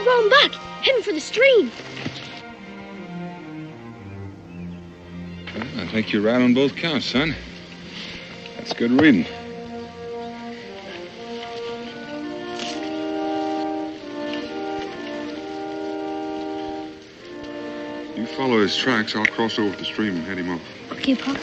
roan buck, heading for the stream. Well, I think you're right on both counts, son. That's good reading. You follow his tracks. I'll cross over the stream and head him off. Okay, Pop.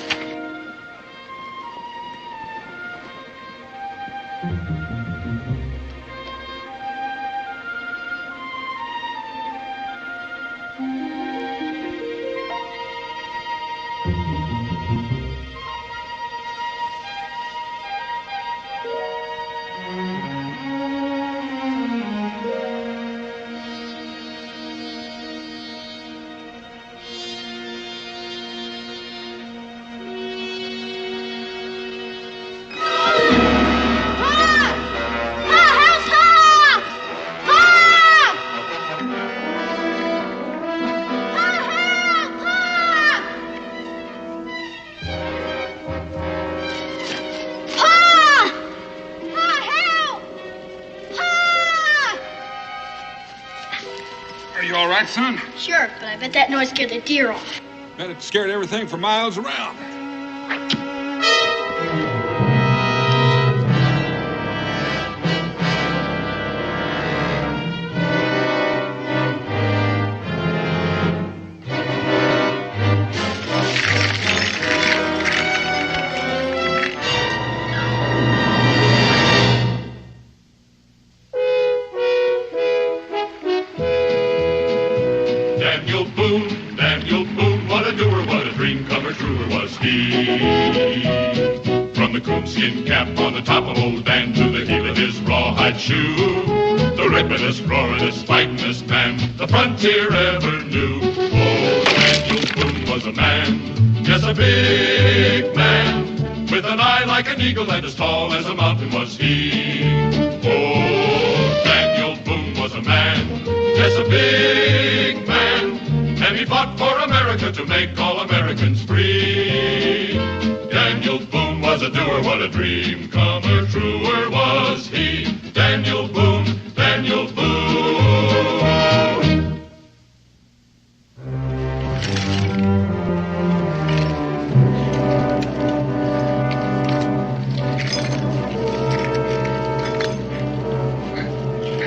Son? Sure, but I bet that noise scared the deer off. Bet it scared everything for miles around. Daniel Boone, what a doer, what a dream comer, truer was he. From the coonskin cap on the top of old Dan to the heel of his rawhide shoe, the rippin'est, roaring'est, fighting'est man the frontier ever knew. Oh, Daniel Boone was a man, yes, a big man, with an eye like an eagle and as tall as a mountain was he. Oh, Daniel Boone was a man, yes, a big man, and he fought for America to make all Americans free. Daniel Boone was a doer, what a dream comer, truer was he. Daniel Boone, Daniel Boone.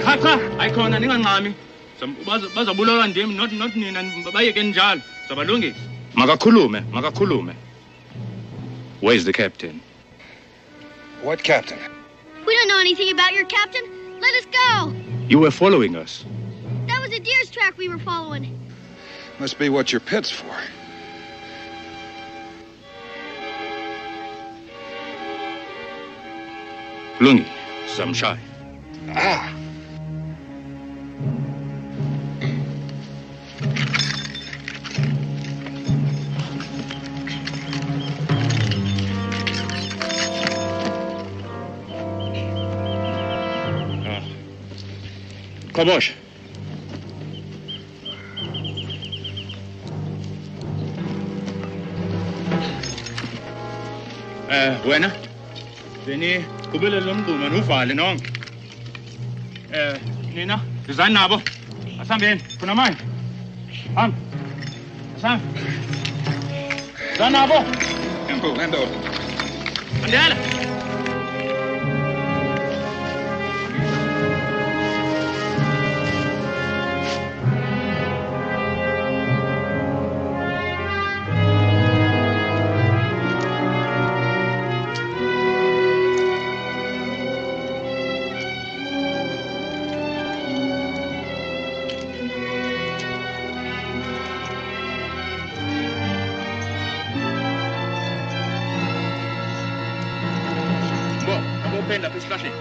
Kaka, aykhona ningancami. Bazabulawa ndim not nina bayeke njalo. Sabalungisa. Makakhulume. Where's the captain? What captain? We don't know anything about your captain. Let us go. You were following us. That was a deer's track we were following. Must be what your pit's for. Lungi, some shy. Ah. Kobosh. Wena. Veni, kubele lomgquma nuvale nonke. Nina, sizani nabo. Asambeni, khona manje. Hamba. Asamba. Sizani nabo. Hand over. Andela. Lapis flashy.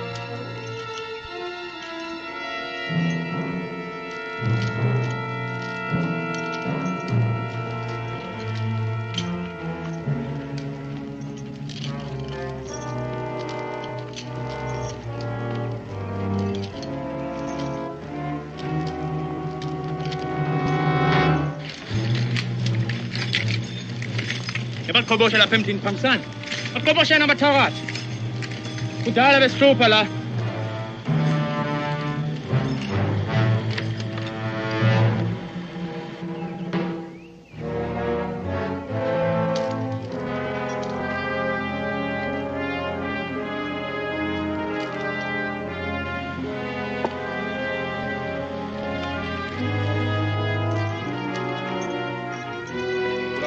Ibat kobosha la 15 pamsan. At kobosha na matarat. Kudala bestrupala.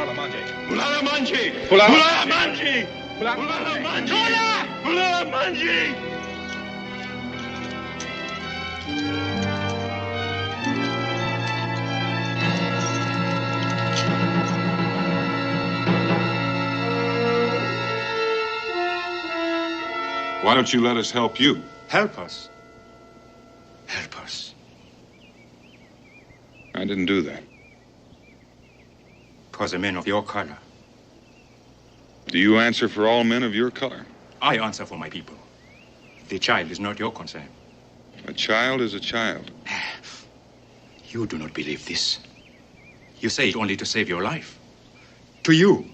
Fulala Manje. Fulala Manje. Fulala Manje. Fulala Manje. Fulala Manje. Why don't you let us help you? Help us. Help us. I didn't do that. 'Twas a man of your color. Do you answer for all men of your color? I answer for my people. The child is not your concern. A child is a child. You do not believe this. You say it only to save your life. To you,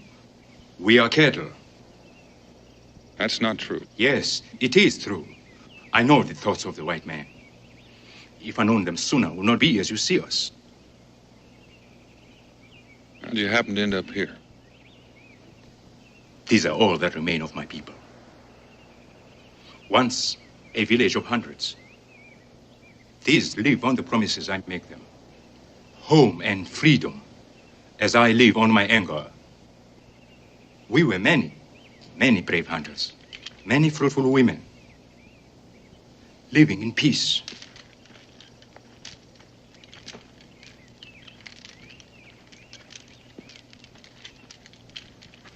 we are cattle. That's not true. Yes, it is true. I know the thoughts of the white man. If I known them sooner, would not be as you see us. How'd you happen to end up here? These are all that remain of my people. Once a village of hundreds. These live on the promises I make them. Home and freedom, as I live on my anger. We were many brave hunters, many fruitful women, living in peace.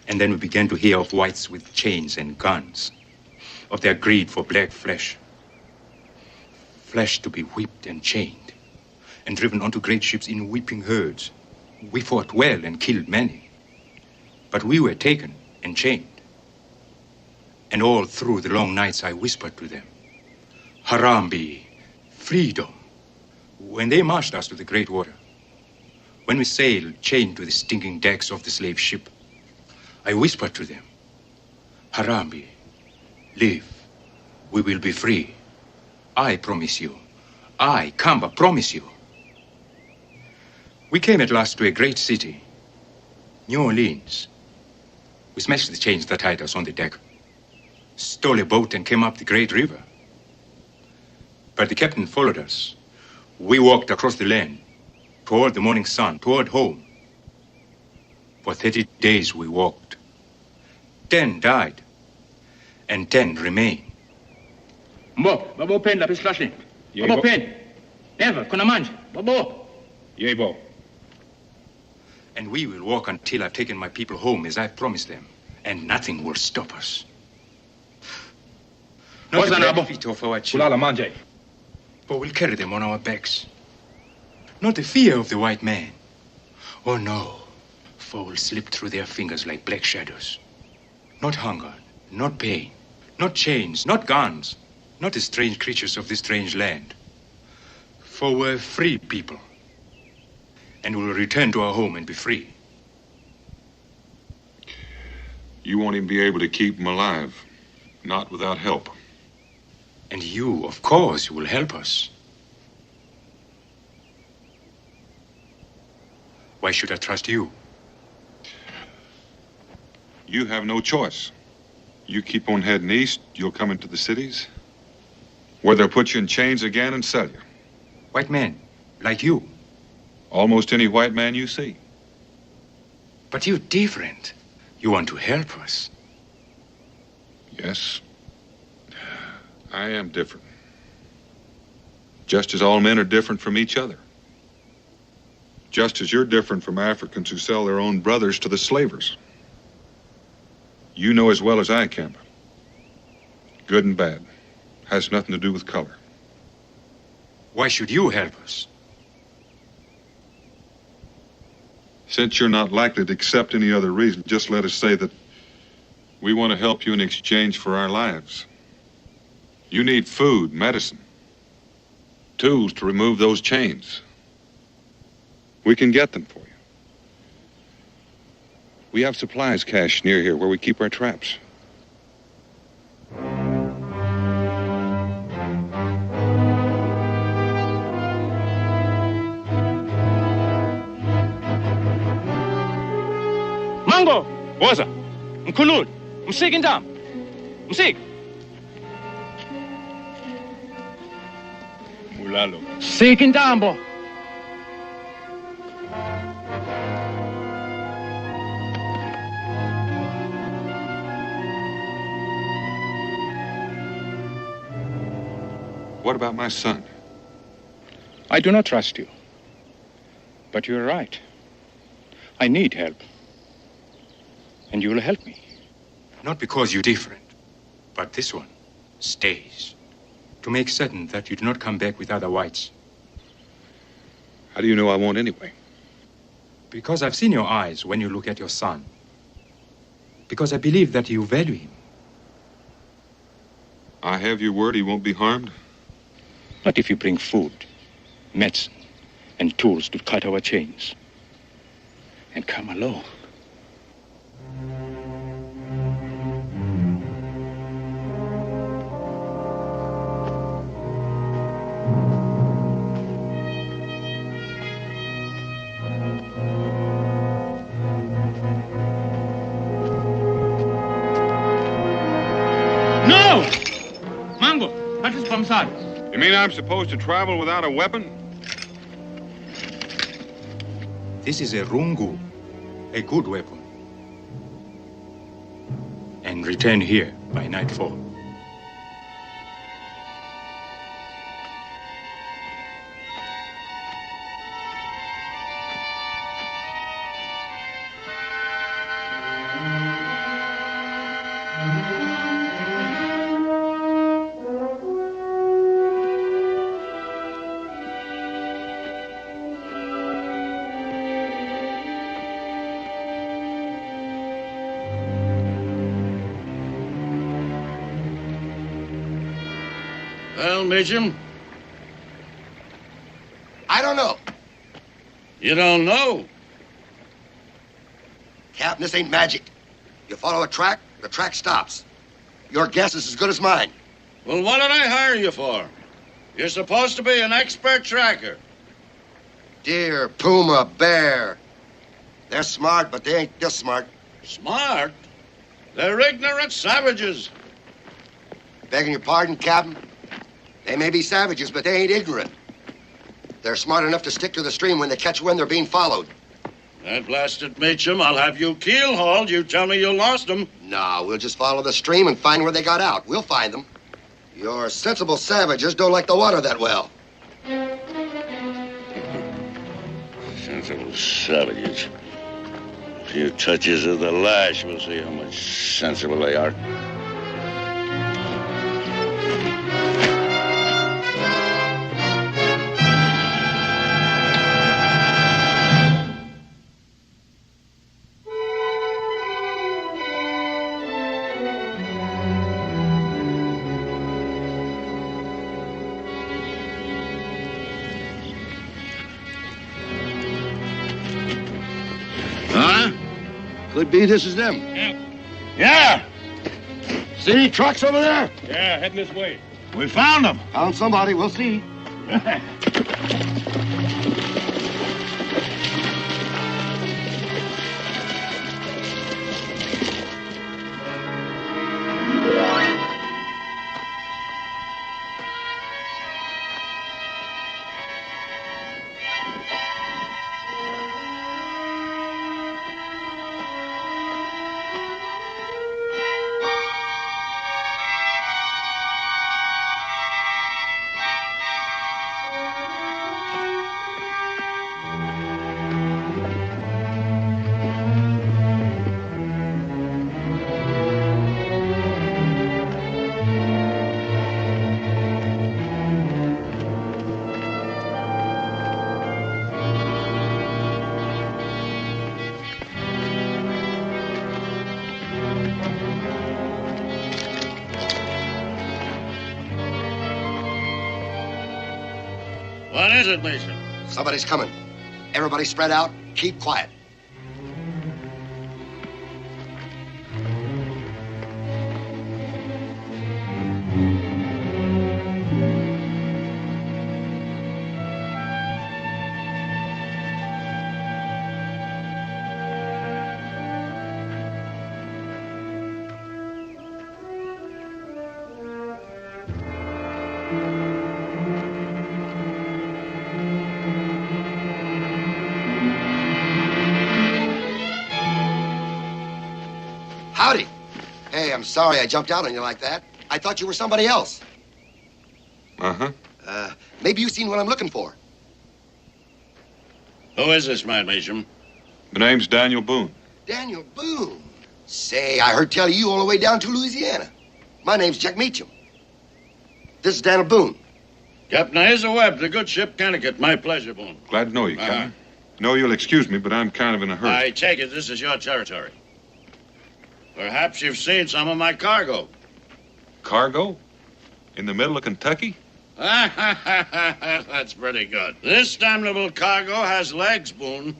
And then we began to hear of whites with chains and guns, of their greed for black flesh. Flesh to be whipped and chained, and driven onto great ships in weeping herds. We fought well and killed many, but we were taken and chained. And all through the long nights I whispered to them, Harambe, freedom. When they marched us to the great water, when we sailed chained to the stinking decks of the slave ship, I whispered to them, Harambe, live, we will be free. I promise you. I, Kamba, promise you. We came at last to a great city, New Orleans. We smashed the chains that tied us on the deck, stole a boat and came up the great river. But the captain followed us. We walked across the land, toward the morning sun, toward home. For 30 days we walked. 10 died, and 10 remain. Mbo, babo pen la pislashli. Babo pen. Never, kuna manje. Babo. Yebo. And we will walk until I've taken my people home as I've promised them, and nothing will stop us. Not the bare feet of our children, Fulala Manje. but we'll carry them on our backs. Not the fear of the white man. Oh no, for we'll slip through their fingers like black shadows. Not hunger, not pain, not chains, not guns, not the strange creatures of this strange land. For we're free people, and we'll return to our home and be free. You won't even be able to keep them alive. Not without help. And you, of course, will help us. Why should I trust you? You have no choice. You keep on heading east, you'll come into the cities, where they'll put you in chains again and sell you. White men, like you. Almost any white man you see. But you're different. You want to help us. Yes, I am different. Just as all men are different from each other. Just as you're different from Africans who sell their own brothers to the slavers. You know as well as I can. Good and bad. Has nothing to do with color. Why should you help us? Since you're not likely to accept any other reason, just let us say that we want to help you in exchange for our lives. You need food, medicine, tools to remove those chains. We can get them for you. We have supplies cached near here where we keep our traps. Mango, woza, mkhululi, msiki intamo, msiki. Mulalo. Siki intambo. what about my son? I do not trust you. But you're right. I need help. And you will help me. Not because you're different, but this one stays. To make certain that you do not come back with other whites. How do you know I won't anyway? Because I've seen your eyes when you look at your son. Because I believe that you value him. I have your word he won't be harmed? Not if you bring food, medicine, and tools to cut our chains. And come alone. No! Mingo, that is from side. You mean I'm supposed to travel without a weapon? This is a rungu, a good weapon. And return here by nightfall. Well, Mitchum? I don't know. You don't know? Captain, this ain't magic. You follow a track, the track stops. Your guess is as good as mine. Well, what did I hire you for? You're supposed to be an expert tracker. Deer, puma, bear. They're smart, but they ain't this smart. Smart? They're ignorant savages. Begging your pardon, Captain? They may be savages, but they ain't ignorant. They're smart enough to stick to the stream when they catch wind they're being followed. That blasted Mitchum, I'll have you keel-hauled. You tell me you lost them. No, we'll just follow the stream and find where they got out. We'll find them. Your sensible savages don't like the water that well. Sensible savages. A few touches of the lash, we'll see how much sensible they are. Could be this is them. Yeah! See any trucks over there? Yeah, heading this way. We found them. Found somebody. We'll see. What is it, Mason? Somebody's coming. Everybody spread out. Keep quiet. Howdy. Hey, I'm sorry I jumped out on you like that. I thought you were somebody else. Uh-huh. Maybe you've seen what I'm looking for. Who is this man, Meacham? My name's Daniel Boone. Daniel Boone. Say, I heard tell of you all the way down to Louisiana. My name's Jack Meacham. This is Daniel Boone. Captain Hazel Webb, the good ship Connecticut. My pleasure, Boone. Glad to know you, Captain. No, you'll excuse me, but I'm kind of in a hurry. I take it this is your territory. Perhaps you've seen some of my cargo. Cargo? In the middle of Kentucky? That's pretty good. This damnable cargo has legs, Boone.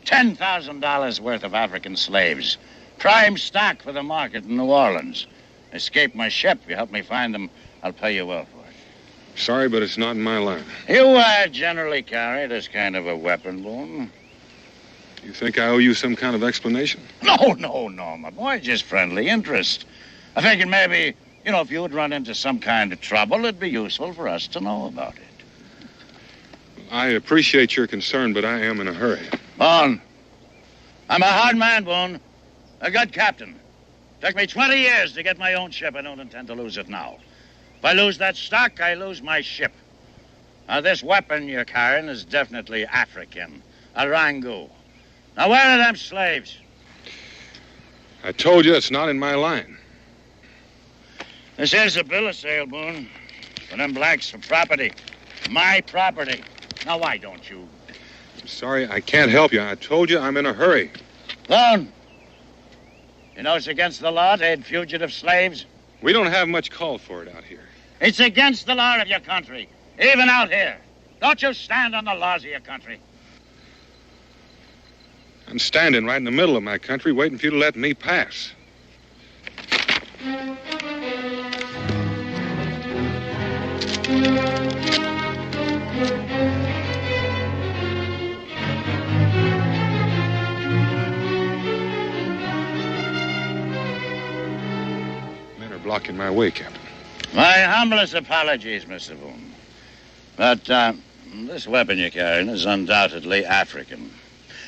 $10,000 worth of African slaves. Prime stock for the market in New Orleans. Escaped my ship. You help me find them, I'll pay you well for it. Sorry, but it's not in my line. You generally carry this kind of a weapon, Boone? You think I owe you some kind of explanation? No, my boy. Just friendly interest. I figured maybe, if you would run into some kind of trouble, it'd be useful for us to know about it. I appreciate your concern, but I am in a hurry. Boone, I'm a hard man, Boone. A good captain. Took me 20 years to get my own ship. I don't intend to lose it now. If I lose that stock, I lose my ship. Now, this weapon you're carrying is definitely African. A rango. Now, where are them slaves? I told you it's not in my line. This here's a bill of sale, Boone. For them blacks for property. My property. Now, why don't you? I'm sorry, I can't help you. I told you I'm in a hurry. Boone, you know it's against the law to aid fugitive slaves? We don't have much call for it out here. It's against the law of your country, even out here. Don't you stand on the laws of your country. I'm standing right in the middle of my country waiting for you to let me pass. Men are blocking my way, Captain. My humblest apologies, Mr. Boone. But this weapon you're carrying is undoubtedly African.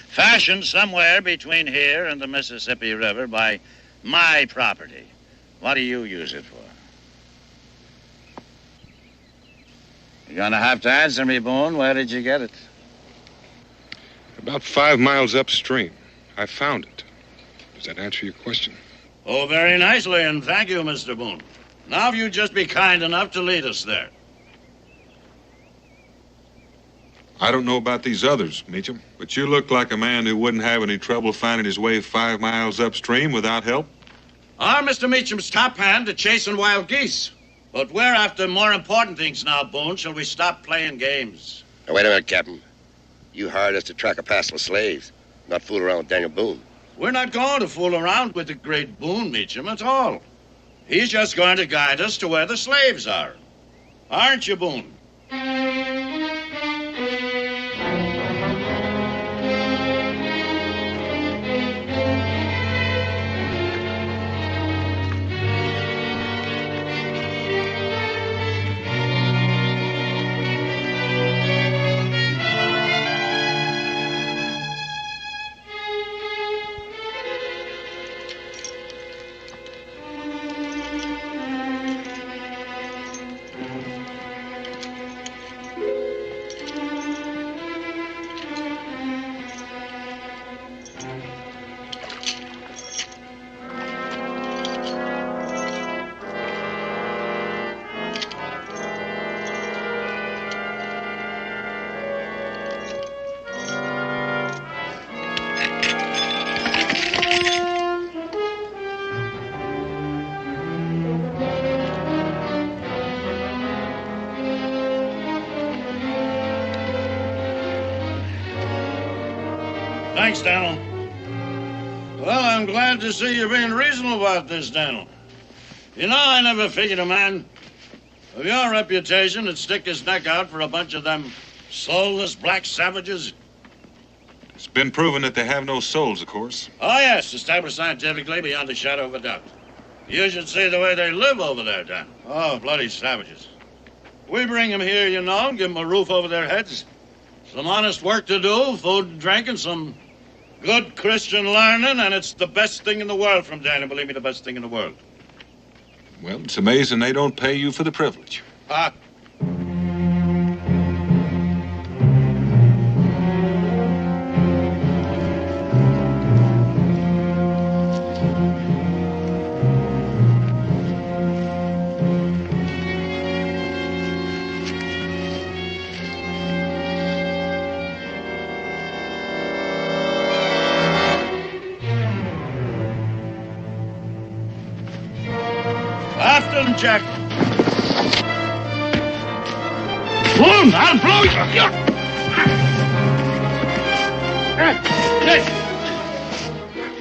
Fashioned somewhere between here and the Mississippi River by my property. What do you use it for? You're gonna have to answer me, Boone. Where did you get it? About 5 miles upstream. I found it. Does that answer your question? Oh, very nicely, and thank you, Mr. Boone. Now, if you'd just be kind enough to lead us there. I don't know about these others, Meacham, but you look like a man who wouldn't have any trouble finding his way 5 miles upstream without help. I'm Mr. Meacham's top hand at chasing wild geese. But we're after more important things now, Boone. Shall we stop playing games? Now, wait a minute, Captain. You hired us to track a passel of slaves, not fool around with Daniel Boone. We're not going to fool around with the great Boone, Meacham, at all. He's just going to guide us to where the slaves are. Aren't you, Boone? Thanks, Daniel. Well, I'm glad to see you're being reasonable about this, Daniel. You know, I never figured a man of your reputation would stick his neck out for a bunch of them soulless black savages. It's been proven that they have no souls, of course. Oh, yes, established scientifically beyond a shadow of a doubt. You should see the way they live over there, Dan. Oh, bloody savages. We bring them here, you know, give them a roof over their heads, some honest work to do, food and drink, and some good Christian learning, and it's the best thing in the world from Daniel. Believe me, the best thing in the world. Well, it's amazing they don't pay you for the privilege. Ah, gun check. Boone, I'll blow you.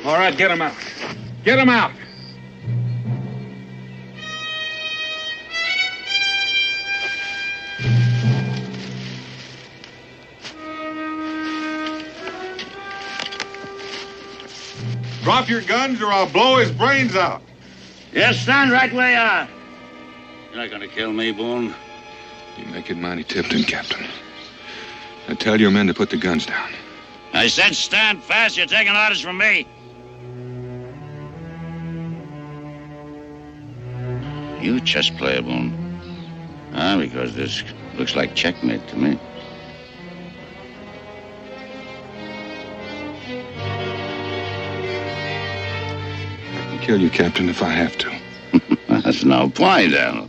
All right, get him out. Get him out. Drop your guns or I'll blow his brains out. Yes, stand right where you are. You're not gonna kill me, Boone. You make it mighty tempting, Captain. Now tell your men to put the guns down. I said stand fast. You're taking orders from me. You chess player, Boone. Because this looks like checkmate to me. Kill you, Captain, if I have to. That's no point, Daniel.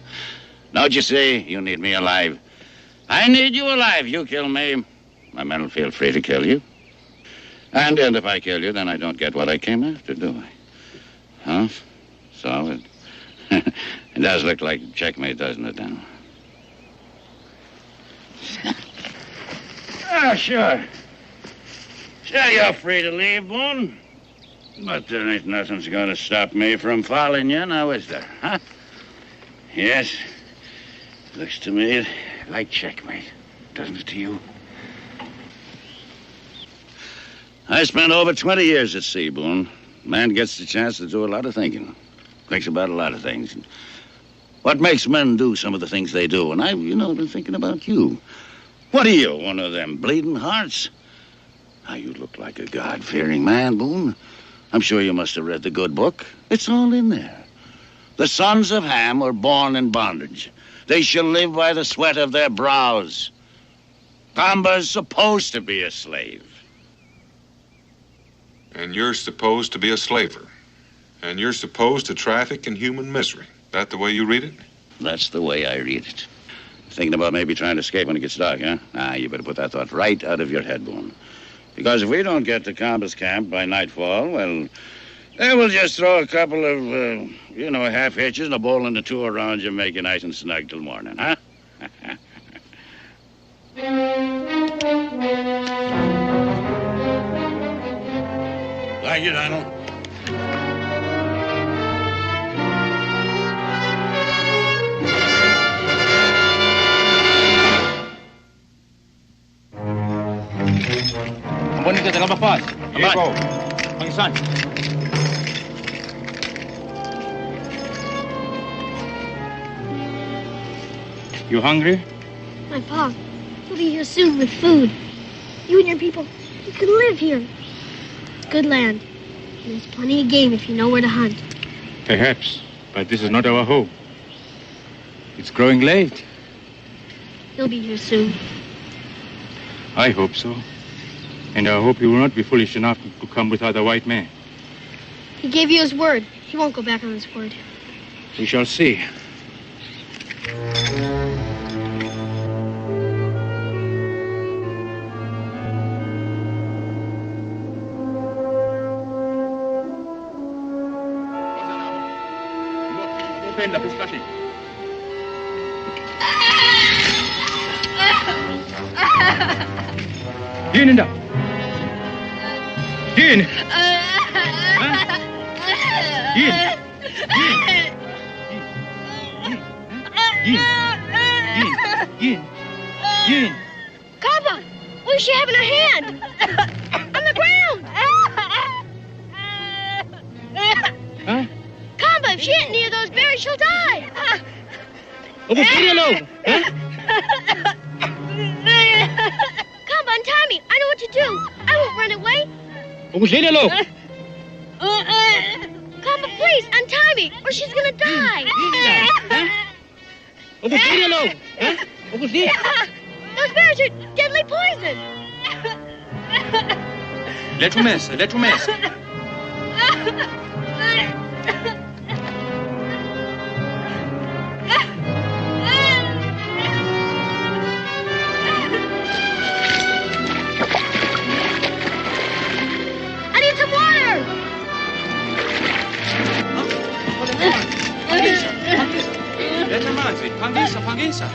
Don't you see? You need me alive. I need you alive. You kill me, my men will feel free to kill you. And if I kill you, then I don't get what I came after, do I? Huh? So it does look like checkmate, doesn't it, Daniel? Sure. Sure, you're free to leave, Boone. But there ain't nothing's gonna stop me from following you, now is there, huh? Yes. Looks to me like checkmate, doesn't it to you? I spent over 20 years at sea, Boone. Man gets the chance to do a lot of thinking. Thinks about a lot of things. What makes men do some of the things they do? And I've been thinking about you. What are you, one of them bleeding hearts? Now, you look like a God-fearing man, Boone. I'm sure you must have read the good book. It's all in there. The sons of Ham were born in bondage. They shall live by the sweat of their brows. Comba's supposed to be a slave. And you're supposed to be a slaver. And you're supposed to traffic in human misery. That the way you read it? That's the way I read it. Thinking about maybe trying to escape when it gets dark, huh? You better put that thought right out of your head, Boone. Because if we don't get to Comba's camp by nightfall, well, they will just throw a couple of, half hitches and a bowl and a two around you and make you nice and snug till morning, huh? Thank you, Daniel. Bonita de la Paz. Diego. Pangsan. You hungry? My pa, he'll be here soon with food. You and your people, you can live here. It's good land. And there's plenty of game if you know where to hunt. Perhaps, but this is not our home. It's growing late. He'll be here soon. I hope so. And I hope he will not be foolish enough to come with other white men. He gave you his word. He won't go back on his word. We shall see. Linda. Yin. Yin. Yin. Kaba, what is she having in her hand? On the ground. Huh? Kaba, if she ain't near those berries, she'll die. Kaba, untie me. I know what to do. I won't run away. Kaba, please, untie me, or she's gonna die. Those berries are deadly poison. Let you mess. I need some water. Pangisa.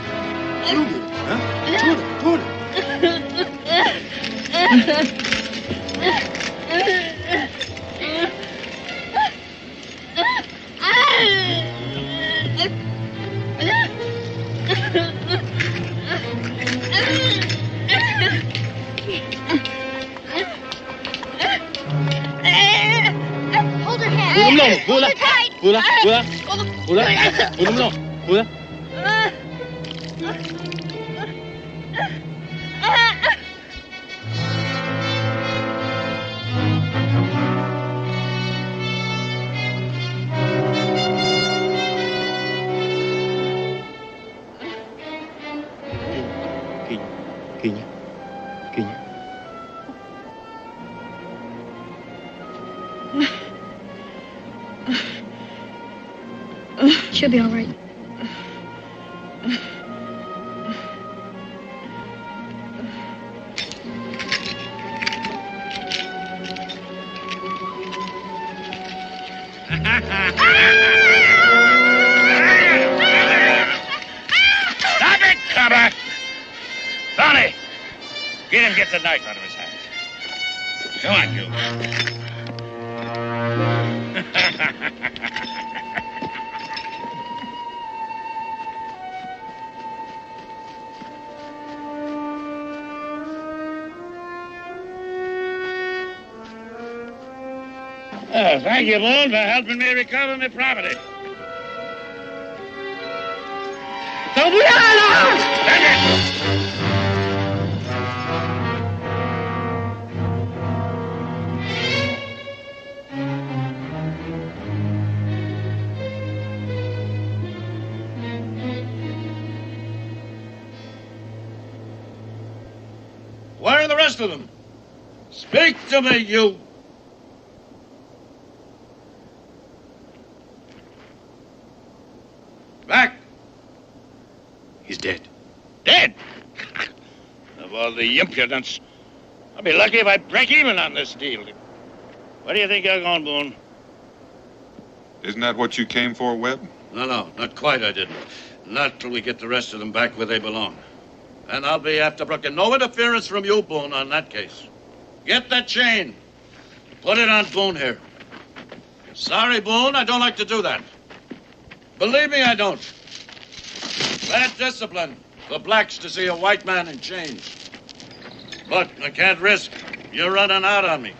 Hold her head. Hold her tight. She'll be all right. Stop it, Cobber! Tony, get him, get the knife out of his hand. Come on, you. Oh, thank you, Boone, for helping me recover my property. Where are the rest of them? Speak to me, you. Back. He's dead. Dead? Of all the impudence. I'll be lucky if I break even on this deal. Where do you think you're going, Boone? Isn't that what you came for, Webb? No, not quite, I didn't. Not till we get the rest of them back where they belong. And I'll be after Brooke. No interference from you, Boone, on that case. Get that chain. Put it on Boone here. Sorry, Boone, I don't like to do that. Believe me, I don't. Bad discipline for blacks to see a white man in chains. But I can't risk you running out on me.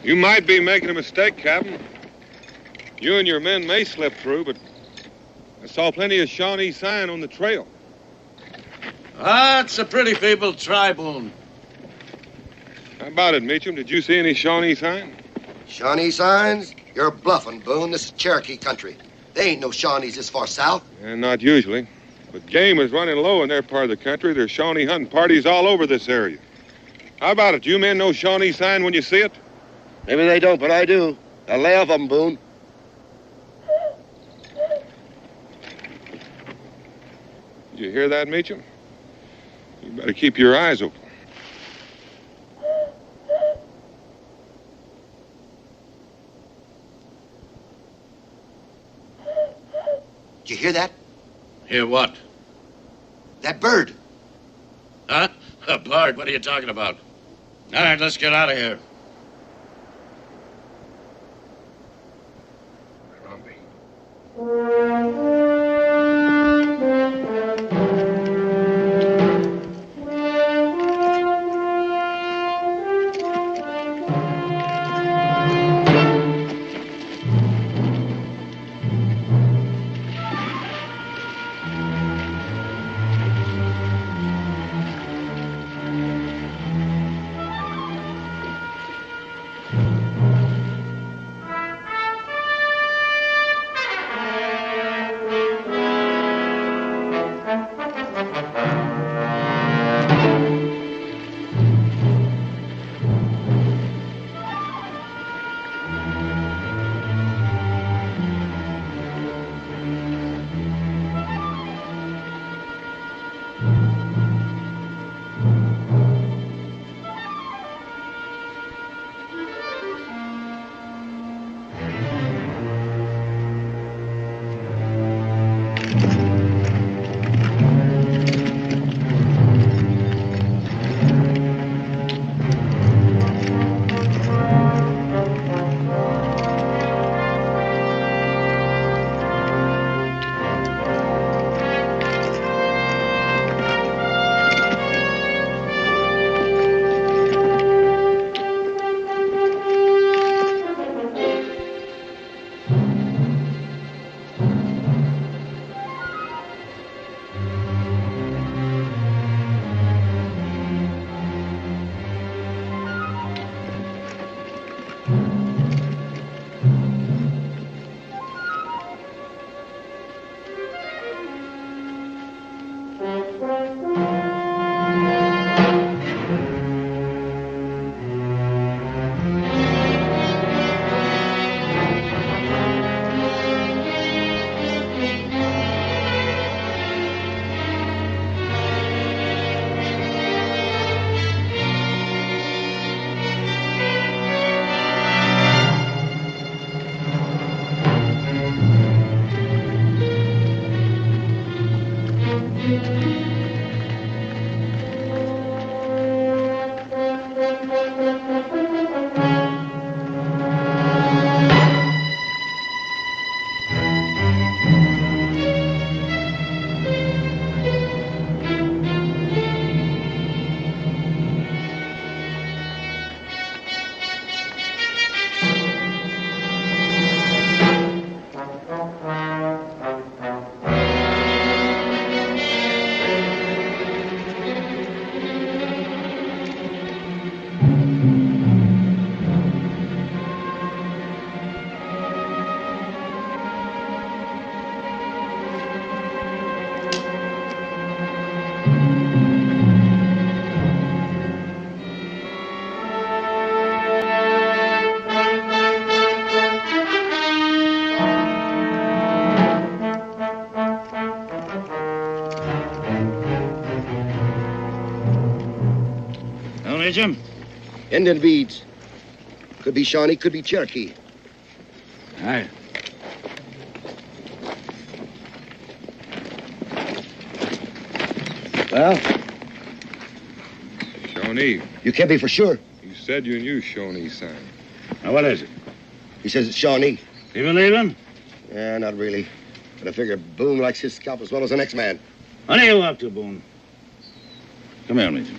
You might be making a mistake, Captain. You and your men may slip through, but I saw plenty of Shawnee sign on the trail. That's a pretty feeble try, Boone. How about it, Meacham? Did you see any Shawnee sign? Shawnee signs? You're bluffing, Boone. This is Cherokee country. They ain't no Shawnees this far south. Not usually. But game is running low in their part of the country. There's Shawnee hunting parties all over this area. How about it? You men know Shawnee sign when you see it? Maybe they don't, but I do. Now lay off of them, Boone. Did you hear that, Meacham? You better keep your eyes open. Did you hear that? Hear what? That bird. Huh? A bird? What are you talking about? All right, let's get out of here. Mitchum? Indian beads. Could be Shawnee, could be Cherokee. All right. Well, Shawnee. you can't be for sure. You said you knew Shawnee sign. Now, what is it? He says it's Shawnee. You believe him? Yeah, not really. But I figure Boone likes his scalp as well as the next man. What are you up to, Boone? Come here, Mitchum.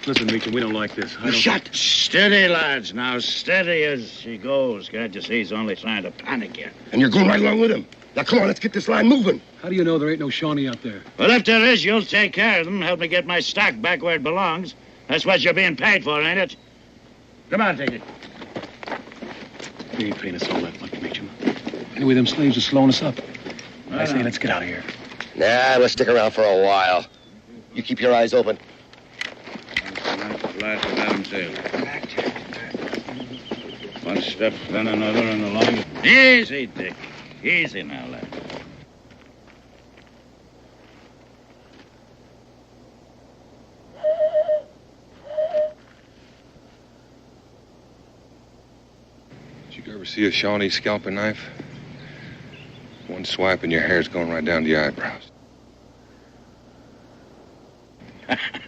Listen, Meacham, we don't like this. Shut! Steady, lads. Now, steady as she goes. Can't you see he's only trying to panic you? And you're going right along with him. Now, come on, let's get this line moving. How do you know there ain't no Shawnee out there? Well, if there is, you'll take care of them. Help me get my stock back where it belongs. That's what you're being paid for, ain't it? Come on, take it. You ain't paying us all that money, Meacham. Anyway, them slaves are slowing us up. I say let's get out of here. Nah, let's stick around for a while. You keep your eyes open. Flat of Adam's ale. One step, then another, and along. Easy, Dick. Easy now, lad. Did you ever see a Shawnee scalping knife? One swipe and your hair's going right down to your eyebrows.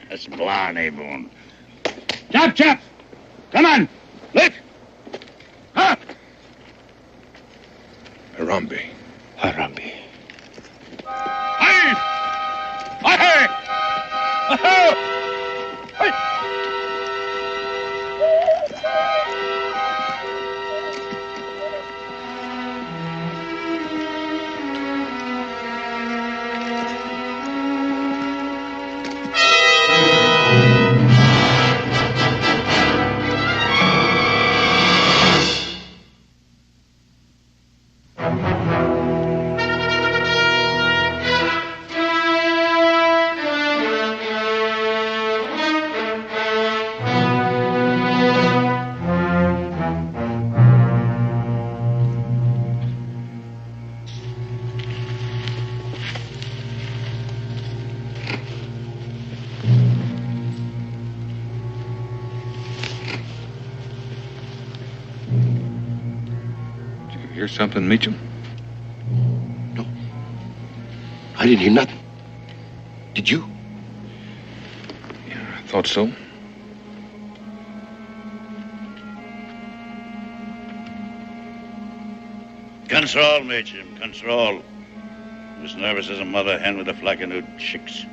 That's Blarney, Boone. Chop, chop! Come on! Look! Up! Harambe. Harambe. Hey! Hey! Hey! Hear something, Meacham? No. I didn't hear nothing. Did you? Yeah, I thought so. Control, Mitchum, control. I'm as nervous as a mother hen with a flock of new chicks.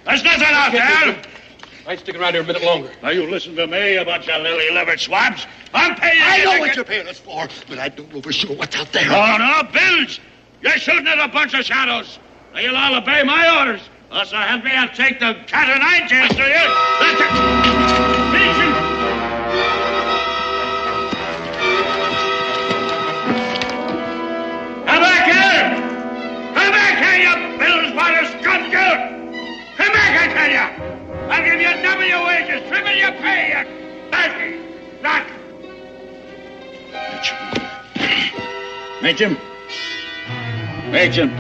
There's nothing out there. I ain't sticking around here a minute longer. Now, you listen to me, you bunch of lily-livered swabs. I'm paying you. I know what you're paying us for, but I don't know for sure what's out there. Oh, no, bills. You're shooting at a bunch of shadows. Now, you'll all obey my orders. Also, help me, I'll take the cat o' nine tails to you. That's it. Finish him. Come back here. Come back here, you bills by the skunk. Come back, I tell you! I'll give you double your wages, triple your pay, you dirty rat! Mitchum. Mitchum.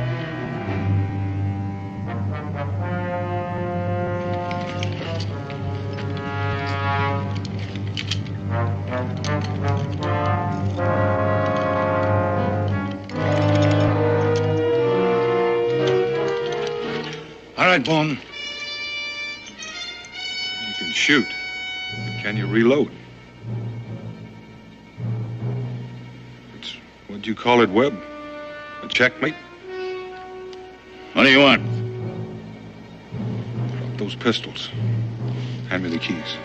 All right, Boone. shoot. But can you reload? What'd you call it, Webb? A checkmate? What do you want? Drop those pistols. Hand me the keys.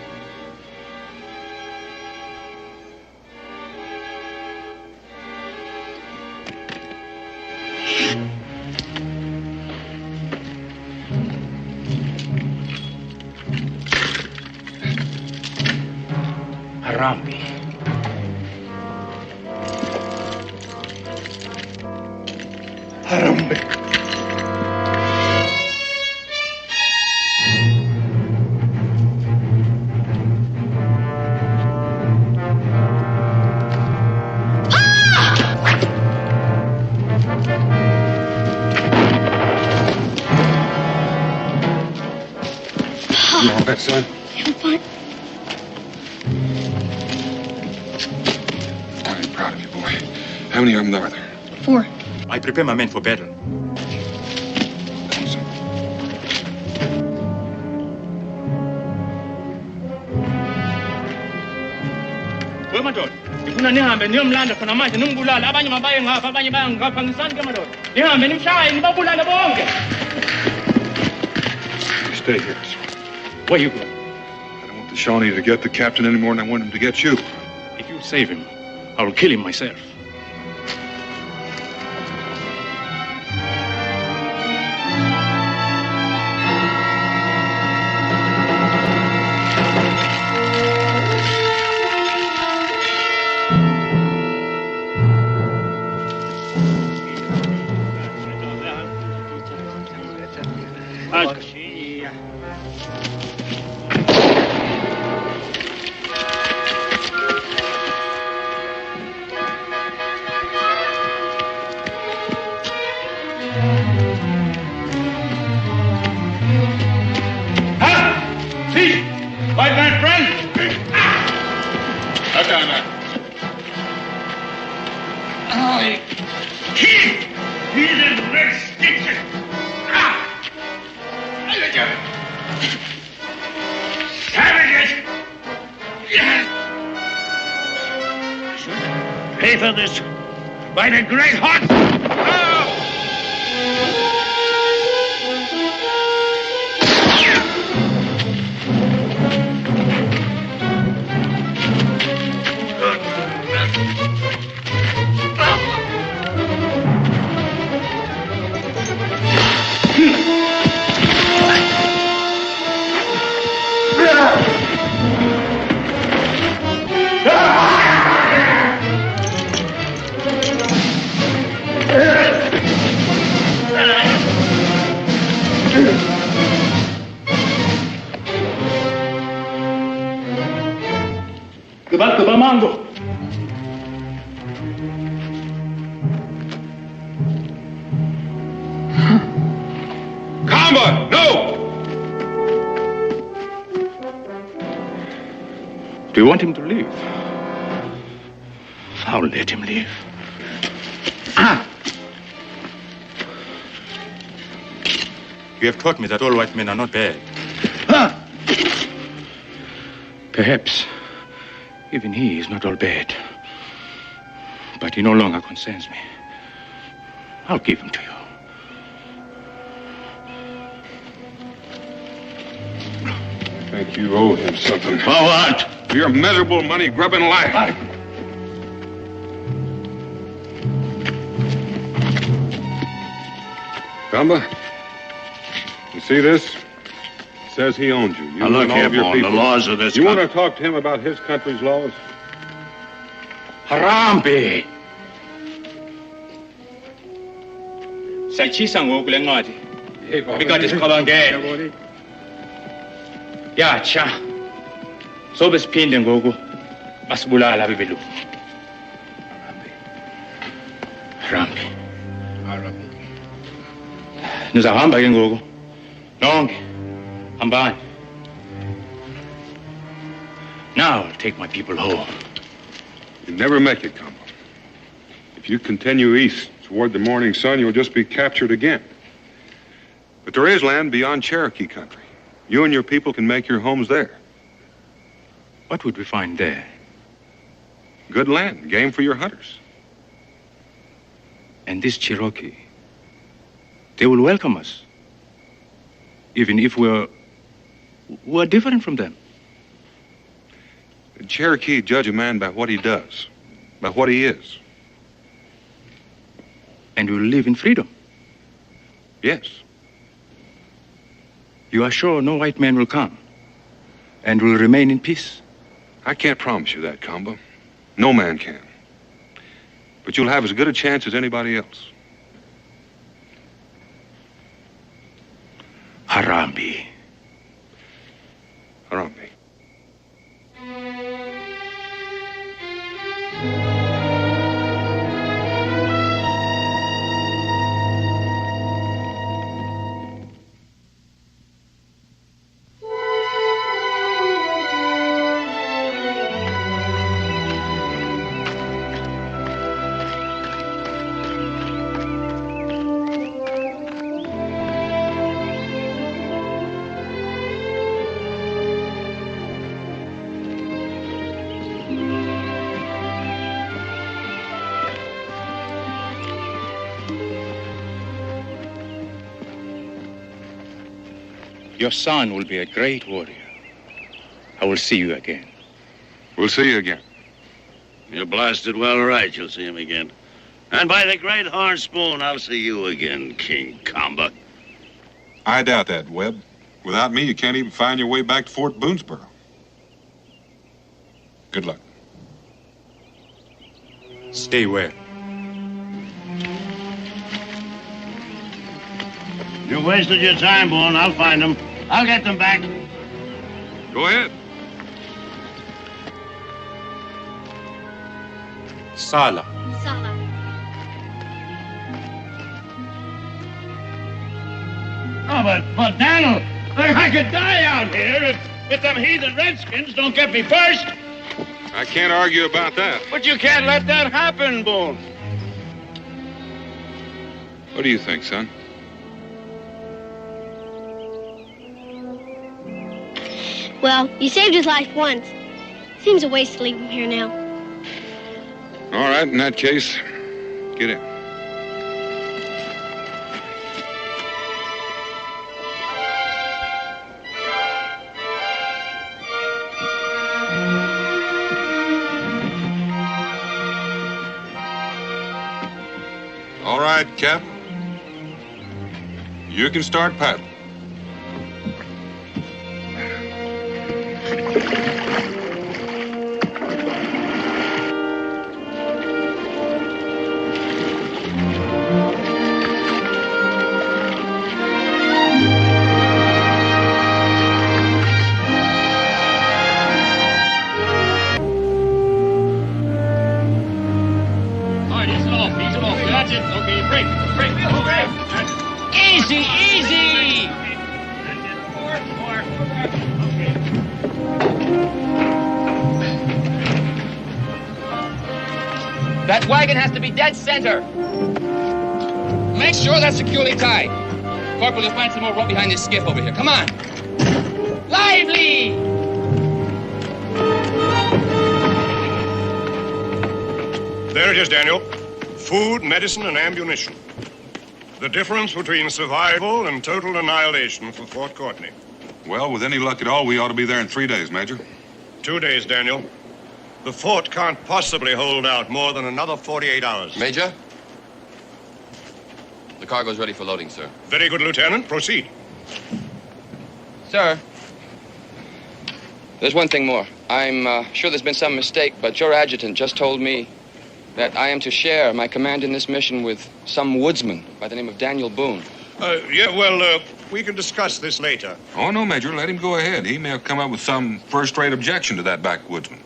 Harambe. Harambe. You all right, son? I'm fine. I'm proud of you, boy. How many of them are there? 4. I prepare my men for battle. We madoda, ngifuna nihambe niyomlanda khona manje nimbulala abanye mabaye ngapha abanye baya ngapha ngisani ke madoda. Nihambe nimshaye nibabulale bonke. Stay here. Where you going? I don't want the Shawnee to get the captain anymore, and I want him to get you. If you save him, I will kill him myself. Pay for this by the great heart. Kebal mango. Combat! No! Do you want him to leave? I'll let him leave. You have taught me that all white men are not bad. Perhaps even he is not all bad. But he no longer concerns me. I'll give him to you. I think you owe him something. For what? For your miserable, money-grubbing life. Gamba, you see this? It says he owns you. Now look here, Boone, the laws of this You want to talk to him about his country's laws? Harambe! Saychisa ngoku le ncwadi. Bikade siqabangele. Yatsha. Sobe siphinde ngoku basibulala abebelungu. Harambe. Nizahamba ke ngoku. Nonke. Hambani. Now I'll take my people home. You never make it, Gamba. If you continue east toward the morning sun, you'll just be captured again. But there is land beyond Cherokee country. You and your people can make your homes there. What would we find there? Good land, game for your hunters. And this Cherokee, they will welcome us, even if we're different from them. The Cherokee judge a man by what he does, by what he is. And we'll live in freedom. Yes. You are sure no white man will come and will remain in peace? I can't promise you that, Combo. No man can. But you'll have as good a chance as anybody else. Harambe. Harambe. Your son will be a great warrior. I will see you again. We'll see you again. You're blasted well right, you'll see him again. And by the great horn spoon, I'll see you again, King Comba. I doubt that, Webb. Without me, you can't even find your way back to Fort Boonesboro. Good luck. Stay where? You wasted your time, Boone. I'll find them. I'll get them back. Go ahead. Sala. Sala. Oh, but Daniel, I could die out here if them heathen redskins don't get me first. I can't argue about that. But you can't let that happen, Boone. What do you think, son? Well, you saved his life once. Seems a waste to leave him here now. All right, in that case, get in. All right, Captain. You can start paddling. Easy! That wagon has to be dead center. Make sure that's securely tied. Corporal, you'll find some more rope behind this skiff over here. Come on. Lively! There it is, Daniel. Food, medicine, and ammunition. The difference between survival and total annihilation for Fort Courtney. Well, with any luck at all, we ought to be there in 3 days, Major. 2 days, Daniel. The fort can't possibly hold out more than another 48 hours. Major? The cargo's ready for loading, sir. Very good, Lieutenant. Proceed. Sir, there's one thing more. I'm sure there's been some mistake, but your adjutant just told me that I am to share my command in this mission with some woodsman by the name of Daniel Boone. We can discuss this later. Oh, no, Major. Let him go ahead. He may have come up with some first-rate objection to that backwoodsman.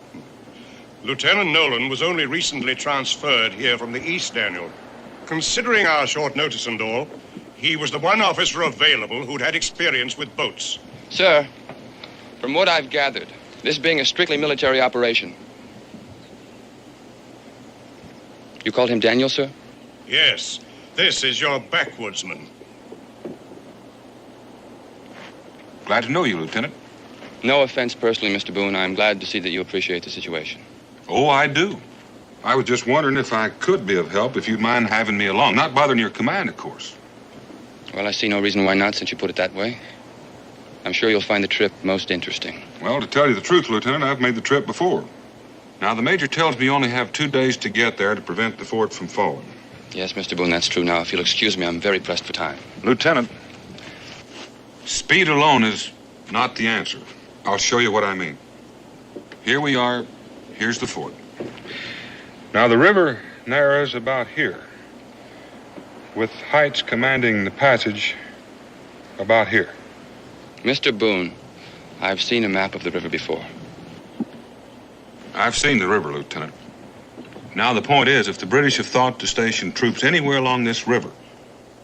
Lieutenant Nolan was only recently transferred here from the east, Daniel. Considering our short notice and all, he was the one officer available who'd had experience with boats. Sir, from what I've gathered, this being a strictly military operation. You called him Daniel, sir? Yes. This is your backwoodsman. Glad to know you, Lieutenant. No offense personally, Mr. Boone. I'm glad to see that you appreciate the situation. Oh, I do. I was just wondering if I could be of help, if you'd mind having me along. Not bothering your command, of course. Well, I see no reason why not, since you put it that way. I'm sure you'll find the trip most interesting. Well, to tell you the truth, Lieutenant, I've made the trip before. Now, the Major tells me you only have 2 days to get there to prevent the fort from falling. Yes, Mr. Boone, that's true. Now, if you'll excuse me, I'm very pressed for time. Lieutenant, speed alone is not the answer. I'll show you what I mean. Here we are. Here's the fort. Now, the river narrows about here, with heights commanding the passage about here. Mr. Boone, I've seen a map of the river before. I've seen the river, Lieutenant. Now, the point is, if the British have thought to station troops anywhere along this river,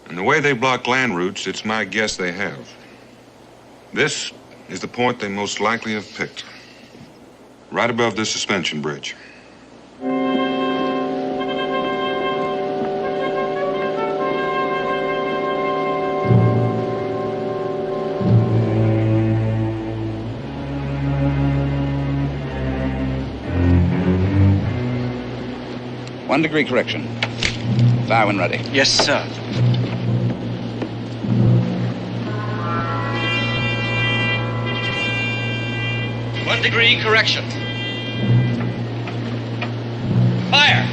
and the way they block land routes, it's my guess they have. This is the point they most likely have picked. Right above this suspension bridge. One degree correction. Fire when ready. Yes, sir. One degree correction. Fire!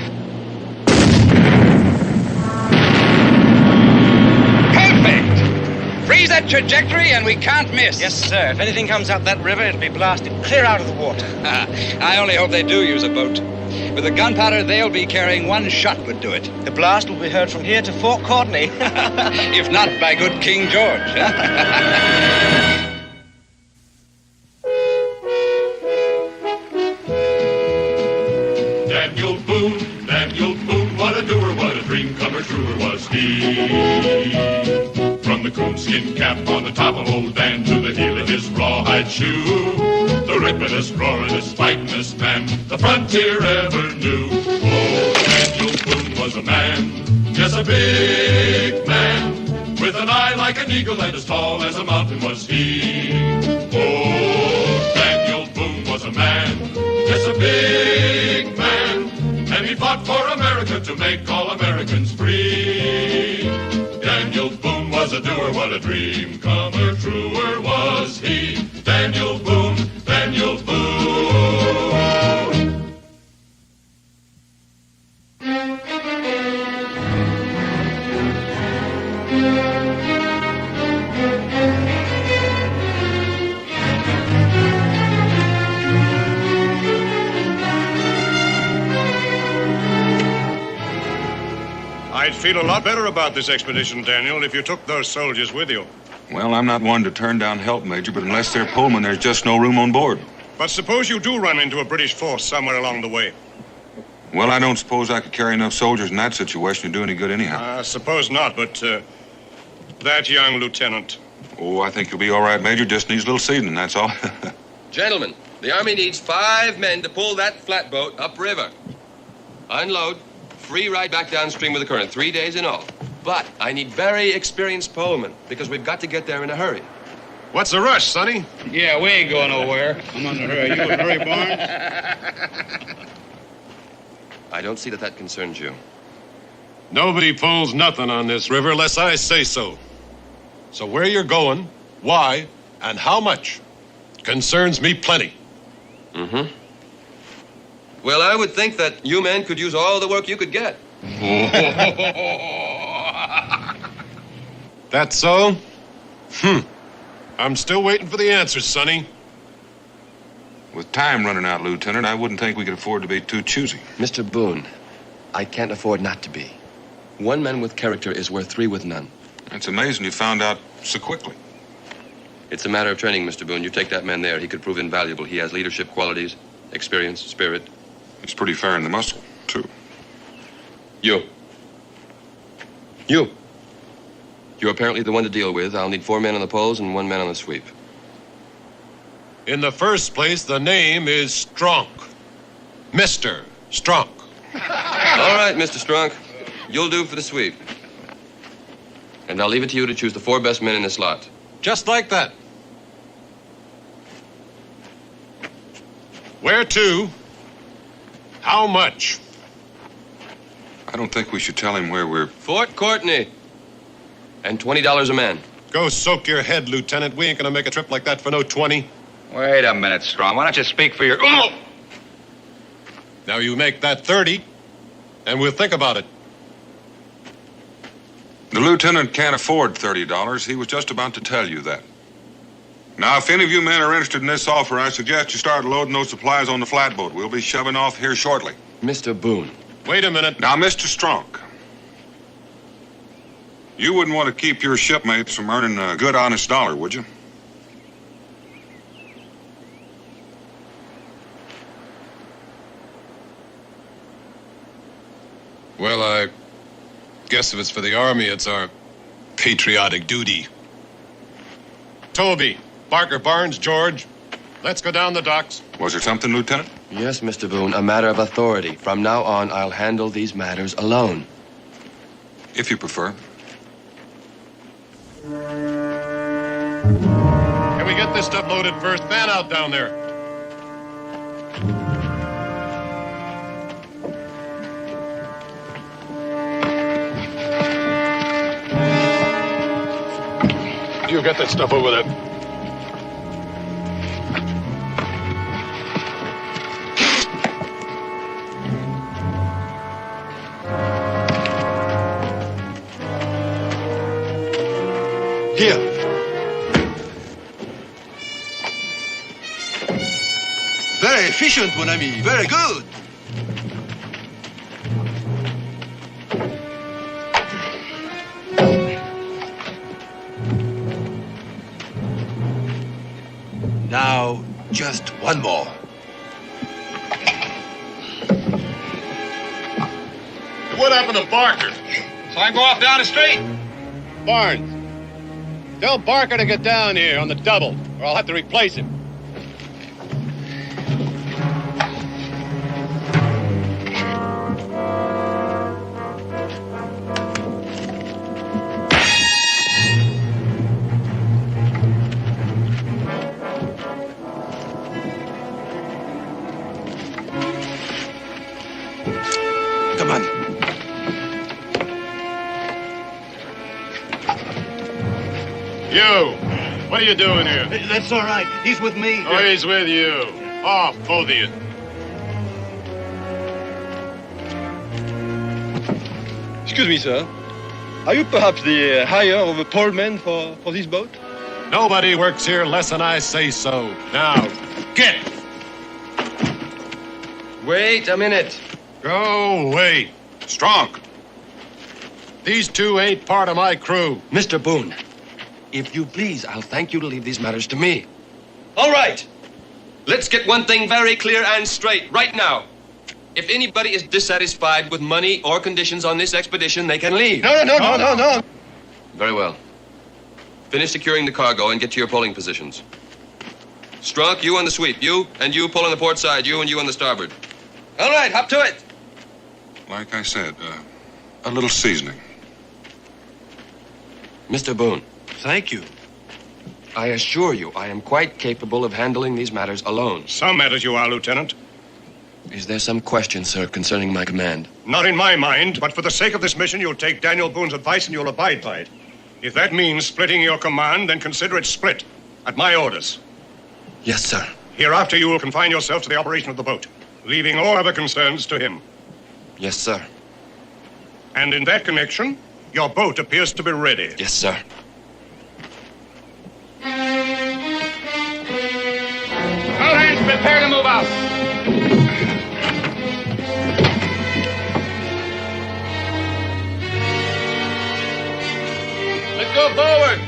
Perfect! Freeze that trajectory and we can't miss. Yes, sir. If anything comes out that river, it'll be blasted clear out of the water. I only hope they do use a boat. With the gunpowder they'll be carrying, one shot would do it. The blast will be heard from here to Fort Courtney. If not, by good King George. Daniel Boone, what a doer, what a dream comer, truer was he. From the coonskin cap on the top of old Dan to the heel of his rawhide shoe, the ripperest, roaringest, fightingest man the frontier ever knew. Oh, Daniel Boone was a man, yes, a big man, with an eye like an eagle and as tall as a mountain was he. Oh, Daniel Boone was a man, yes, a big man, and he fought for America to make all Americans free. Daniel Boone was a doer, what a dream comer, truer was he. Daniel Boone, Daniel Boone. I'd feel a lot better about this expedition, Daniel, if you took those soldiers with you. Well, I'm not one to turn down help, Major, but unless they're Pullman, there's just no room on board. But suppose you do run into a British force somewhere along the way. Well, I don't suppose I could carry enough soldiers in that situation to do any good anyhow. I suppose not, but that young lieutenant. Oh, I think you'll be all right, Major. Just needs a little seasoning, that's all. Gentlemen, the Army needs 5 men to pull that flatboat upriver. Unload, free ride back downstream with the current, 3 days in all. But I need very experienced polemen, because we've got to get there in a hurry. What's the rush, Sonny? Yeah, we ain't going nowhere. I'm on the hurry. You in a hurry, Barnes? I don't see that concerns you. Nobody pulls nothing on this river unless I say so. So where you're going, why, and how much concerns me plenty. Mm-hmm. Well, I would think that you men could use all the work you could get. That's so? I'm still waiting for the answers, Sonny. With time running out, Lieutenant, I wouldn't think we could afford to be too choosy. Mr. Boone, I can't afford not to be. 1 man with character is worth 3 with none. It's amazing you found out so quickly. It's a matter of training, Mr. Boone. You take that man there, he could prove invaluable. He has leadership qualities, experience, spirit. It's pretty fair in the muscle, too. You. You're apparently the one to deal with. I'll need 4 men on the poles and 1 man on the sweep. In the first place, the name is Stronk. Mr. Stronk. All right, Mr. Stronk. You'll do for the sweep. And I'll leave it to you to choose the 4 best men in this lot. Just like that. Where to? How much? I don't think we should tell him where we're... Fort Courtney. And $20 a man. Go soak your head, Lieutenant. We ain't gonna make a trip like that for no 20. Wait a minute, Strong. Why don't you speak for your... Oh! Now you make that 30, and we'll think about it. The lieutenant can't afford $30. He was just about to tell you that. Now, if any of you men are interested in this offer, I suggest you start loading those supplies on the flatboat. We'll be shoving off here shortly. Mr. Boone. Wait a minute. Now, Mr. Strong. You wouldn't want to keep your shipmates from earning a good, honest dollar, would you? Well, I guess if it's for the Army, it's our patriotic duty. Toby, Parker, Barnes, George, let's go down the docks. Was there something, Lieutenant? Yes, Mr. Boone, a matter of authority. From now on, I'll handle these matters alone. If you prefer. Can we get this stuff loaded first? Fan out down there. You get that stuff over there. Here. Very efficient, mon ami. Very good. Now, just one more. What happened to Barker? So I go off down the street. Barnes, tell Barker to get down here on the double, or I'll have to replace him. Come on. You, what are you doing here? That's all right. He's with me. Oh, he's with you. Off, both of you. Excuse me, sir. Are you perhaps the hire of a tollman for this boat? Nobody works here less than I say so. Now, get it. Wait a minute. Go away. Strong. These two ain't part of my crew. Mr. Boone, if you please, I'll thank you to leave these matters to me. All right. Let's get one thing very clear and straight right now. If anybody is dissatisfied with money or conditions on this expedition, they can leave. No. Very well. Finish securing the cargo and get to your polling positions. Strunk, you on the sweep. You and you pull on the port side. You and you on the starboard. All right, hop to it. Like I said, a little seasoning. Mr. Boone. Thank you. I assure you, I am quite capable of handling these matters alone. Some matters you are, Lieutenant. Is there some question, sir, concerning my command? Not in my mind, but for the sake of this mission, you'll take Daniel Boone's advice and you'll abide by it. If that means splitting your command, then consider it split, at my orders. Yes, sir. Hereafter, you will confine yourself to the operation of the boat, leaving all other concerns to him. Yes, sir. And in that connection, your boat appears to be ready. Yes, sir. All hands prepare to move out. Let's go forward.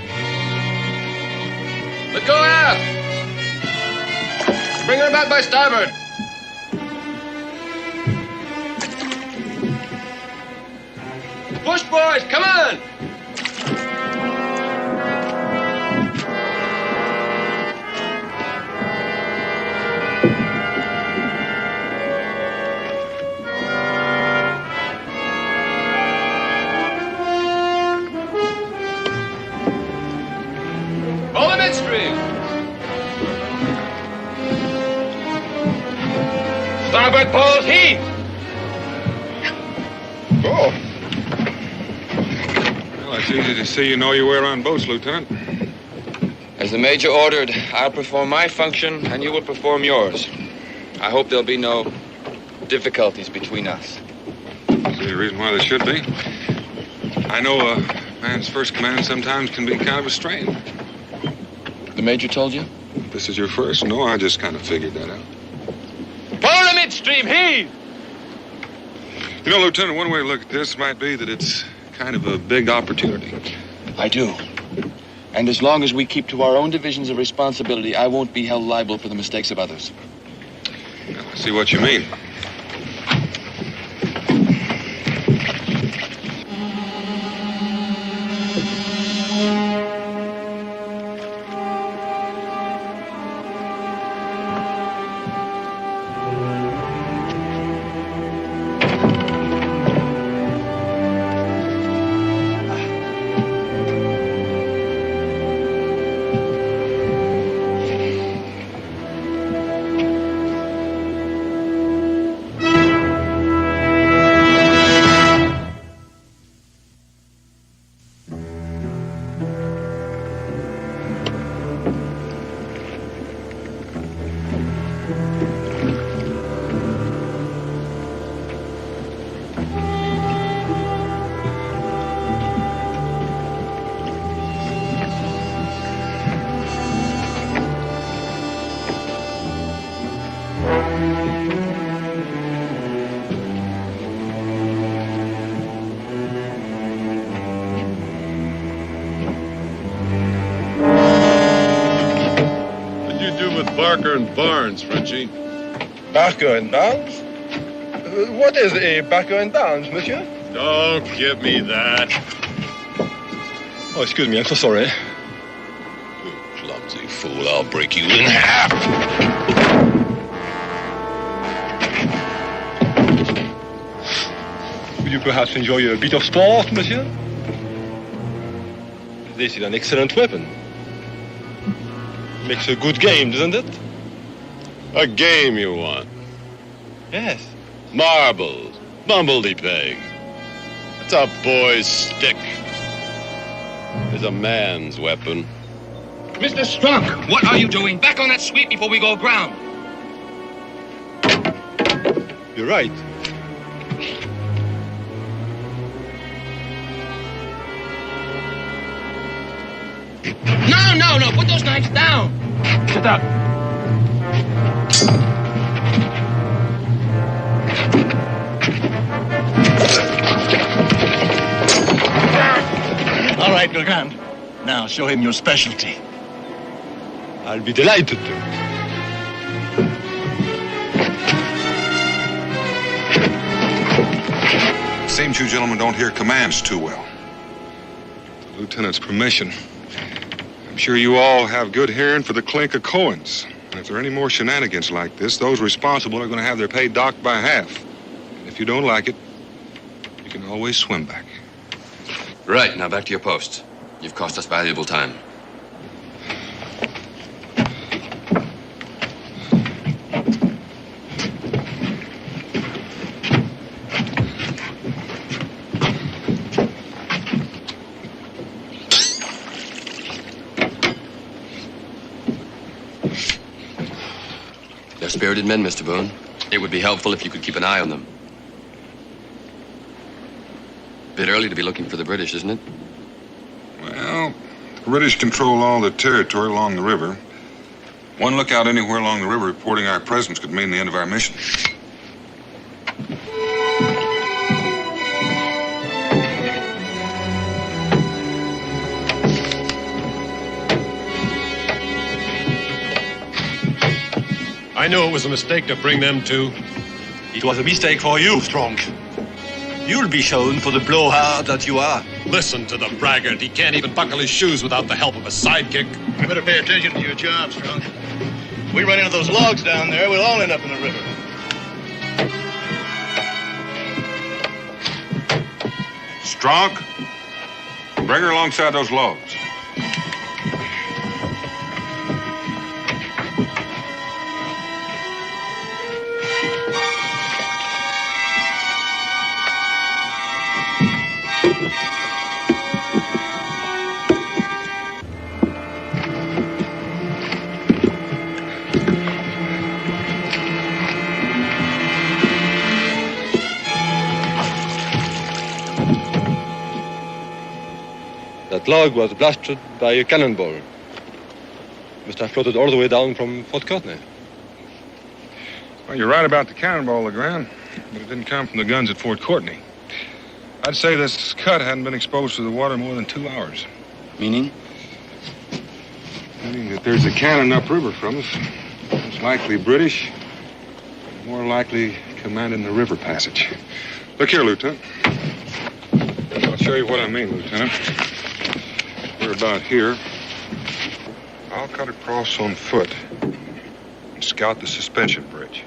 Let's go aft. Bring her back by starboard. Push, boys, come on! Pull the midstream. flagpoles, heave! Oh. Well, it's easy to see you know your way around boats, Lieutenant. As the Major ordered, I'll perform my function and you will perform yours. I hope there'll be no difficulties between us. Is there a reason why there should be? I know a man's first command sometimes can be kind of a strain. The Major told you? This is your first? No, I just kind of figured that out. Pull the midstream, heave! You know, Lieutenant, one way to look at this might be that it's kind of a big opportunity. I do. And as long as we keep to our own divisions of responsibility, I won't be held liable for the mistakes of others. I see what you mean. Parker and Barnes, Frenchie. Parker and Barnes? What is a Parker and Barnes, monsieur? Don't give me that. Oh, excuse me, I'm so sorry. You clumsy fool, I'll break you in half. Would you perhaps enjoy a bit of sport, monsieur? This is an excellent weapon. Makes a good game, doesn't it? A game you want? Yes. Marbles, bumblebee peg. It's a boy's stick. It's a man's weapon. Mr. Strunk, what are you doing? Back on that sweep before we go aground. You're right. No, put those knives down. Sit up. All right, Legrand. Now show him your specialty. I'll be delighted to. Seems you gentlemen don't hear commands too well. With the Lieutenant's permission, I'm sure you all have good hearing for the clink of coins. And if there are any more shenanigans like this, those responsible are going to have their pay docked by half. And if you don't like it, you can always swim back. Right, now back to your posts. You've cost us valuable time. They're spirited men, Mr. Boone. It would be helpful if you could keep an eye on them. Bit early to be looking for the British, isn't it? Well, the British control all the territory along the river. One lookout anywhere along the river reporting our presence could mean the end of our mission. I knew it was a mistake to bring them to. It was a mistake for you, Strong. You'll be shown for the blowhard that you are. Listen to the braggart. He can't even buckle his shoes without the help of a sidekick. You better pay attention to your job, Strong. We run into those logs down there, we'll all end up in the river. Strong, bring her alongside those logs. That log was blasted by a cannonball. Must have floated all the way down from Fort Courtney. Well, you're right about the cannonball, Legrand, but it didn't come from the guns at Fort Courtney. I'd say this cut hadn't been exposed to the water more than 2 hours. Meaning? Meaning that there's a cannon upriver from us. It's likely British, more likely commanding the river passage. Look here, Lieutenant. I'll show you what I mean, Lieutenant. We're about here. I'll cut across on foot and scout the suspension bridge.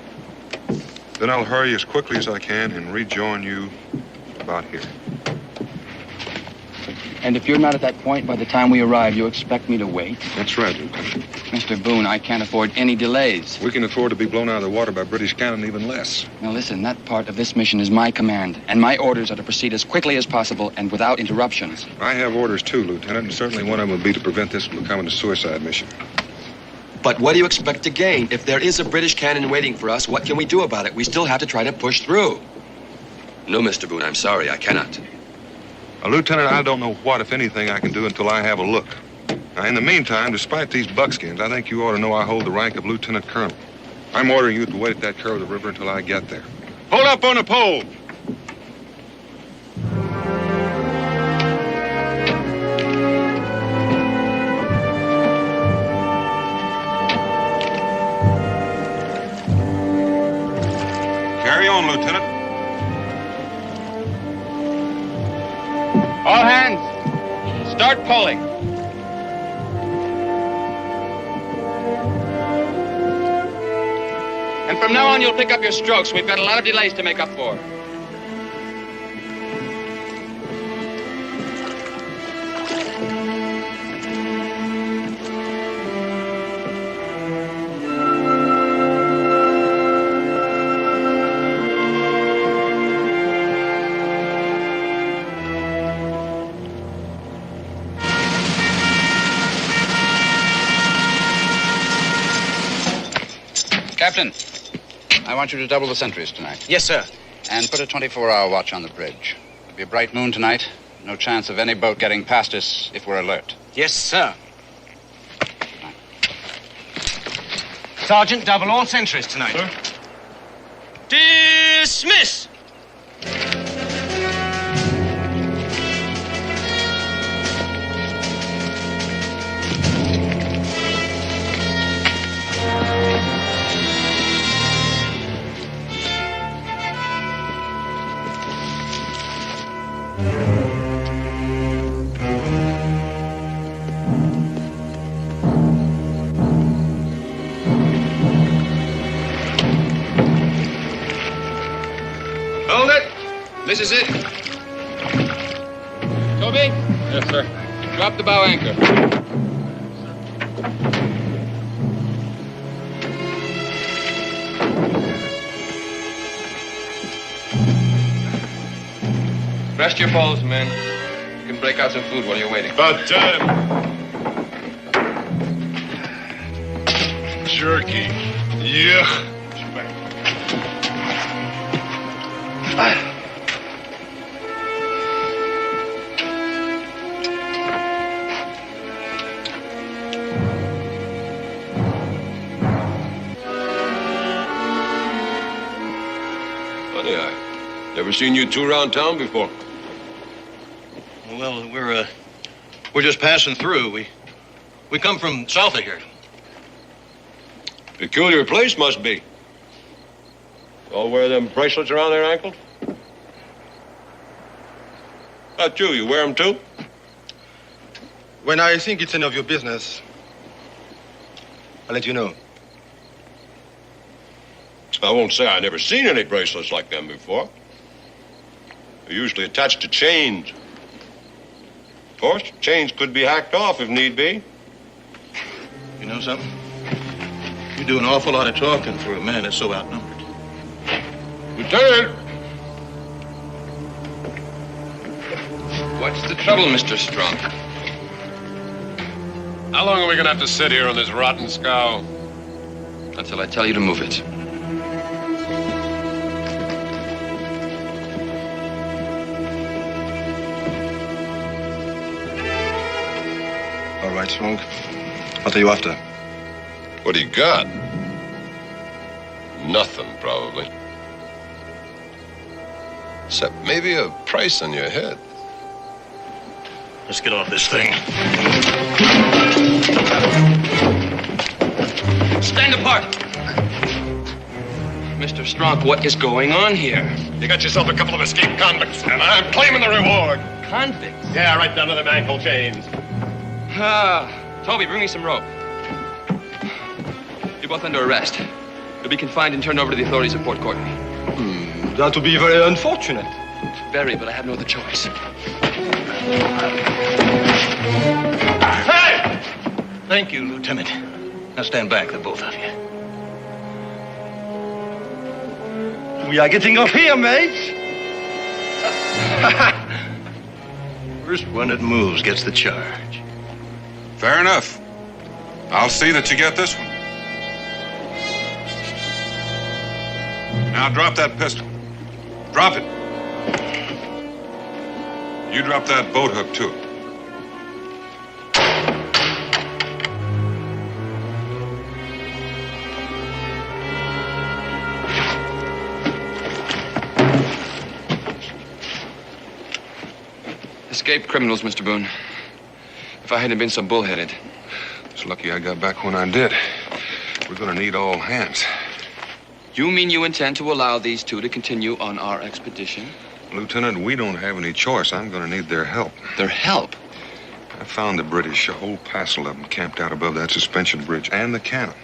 Then I'll hurry as quickly as I can and rejoin you about here. And if you're not at that point by the time we arrive, you expect me to wait? That's right, Lieutenant. Mr. Boone, I can't afford any delays. We can afford to be blown out of the water by British cannon even less. Now listen, that part of this mission is my command, and my orders are to proceed as quickly as possible and without interruptions. I have orders too, Lieutenant, and certainly one of them would be to prevent this from becoming a suicide mission. But what do you expect to gain? If there is a British cannon waiting for us, what can we do about it? We still have to try to push through. No, Mr. Boone, I'm sorry, I cannot. Lieutenant, I don't know what, if anything, I can do until I have a look. Now, in the meantime, despite these buckskins, I think you ought to know I hold the rank of Lieutenant Colonel. I'm ordering you to wait at that curve of the river until I get there. Hold up on the pole. Carry on, Lieutenant. All hands, start pulling. And from now on, you'll pick up your strokes. We've got a lot of delays to make up for. Captain, I want you to double the sentries tonight. Yes, sir. And put a 24-hour watch on the bridge. It'll be a bright moon tonight. No chance of any boat getting past us if we're alert. Yes, sir. Sergeant, double all sentries tonight. Sir? Dismiss! Hold it. This is it. Toby? Yes, sir. Drop the bow anchor. Rest your poles, men. You can break out some food while you're waiting. About time. Cherokee. Yeah. Funny, I never seen you two around town before. Well, we're just passing through. We come from south of here. Peculiar place must be. All wear them bracelets around their ankles? About you wear them too? When I think it's none of your business, I'll let you know. I won't say I never seen any bracelets like them before. They're usually attached to chains. Of course, chains could be hacked off if need be. You know something? You do an awful lot of talking for a man that's so outnumbered. Lieutenant! What's the trouble, Mr. Strunk? How long are we gonna have to sit here on this rotten scow? Until I tell you to move it. All right, Strunk. What are you after? What do you got? Nothing, probably. Except maybe a price on your head. Let's get off this thing. Stand apart! Mr. Strunk, what is going on here? You got yourself a couple of escaped convicts, and I'm claiming the reward. Convicts? Yeah, right down to them ankle chains. Toby, bring me some rope. You're both under arrest. You'll be confined and turned over to the authorities at Port Courtney. That would be very unfortunate. Very, but I have no other choice. Hey! Thank you, Lieutenant. Now stand back, the both of you. We are getting off here, mates. First one that moves gets the charge. Fair enough. I'll see that you get this one. Now drop that pistol. Drop it. You drop that boat hook, too. Escaped criminals, Mr. Boone. If I hadn't been so bullheaded. It's lucky I got back when I did. We're gonna need all hands. You mean you intend to allow these two to continue on our expedition? Lieutenant, we don't have any choice. I'm gonna need their help. Their help? I found the British, a whole passel of them camped out above that suspension bridge and the cannon.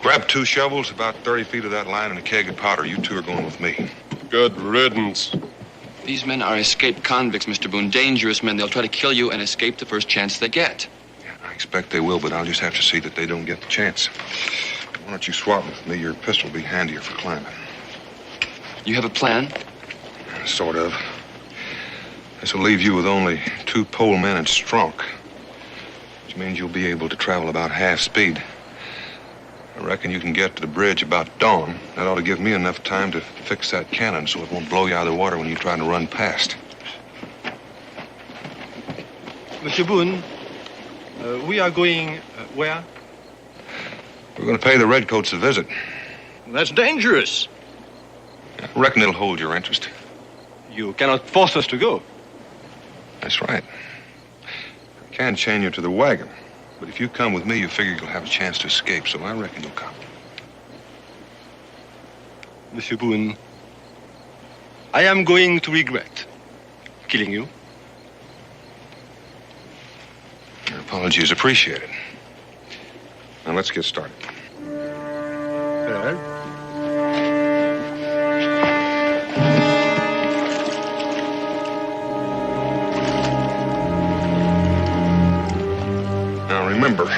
Grab 2 shovels, about 30 feet of that line, and a keg of powder. You 2 are going with me. Good riddance. These men are escaped convicts, Mr. Boone. Dangerous men. They'll try to kill you and escape the first chance they get. Yeah, I expect they will, but I'll just have to see that they don't get the chance. Why don't you swap with me? Your pistol will be handier for climbing. You have a plan? Sort of. This will leave you with only 2 pole men and Strunk, which means you'll be able to travel about half speed. I reckon you can get to the bridge about dawn. That ought to give me enough time to fix that cannon so it won't blow you out of the water when you try to run past. Monsieur Boone, we are going where? We're going to pay the Redcoats a visit. That's dangerous. I reckon it'll hold your interest. You cannot force us to go. That's right. I can chain you to the wagon. But if you come with me, you figure you'll have a chance to escape, so I reckon you'll come. Monsieur Boone, I am going to regret killing you. Your apology is appreciated. Now let's get started. Very well. Remember,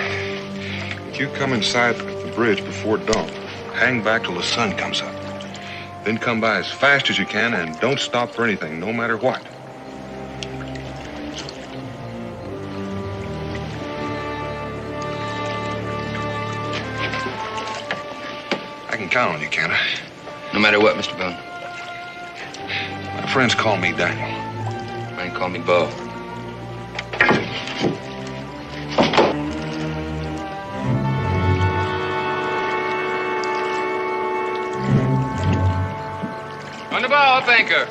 if you come inside the bridge before dawn, hang back till the sun comes up. Then come by as fast as you can and don't stop for anything, no matter what. I can count on you, can't I? No matter what, Mr. Boone. My friends call me Daniel. Mine call me Bo. On the bow, up anchor.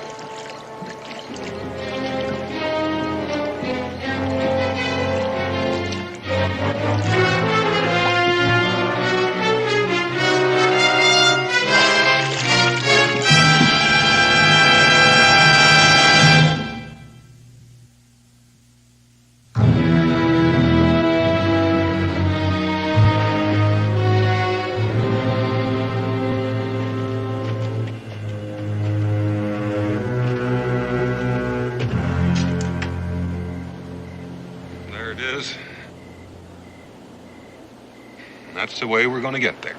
That's the way we're going to get there.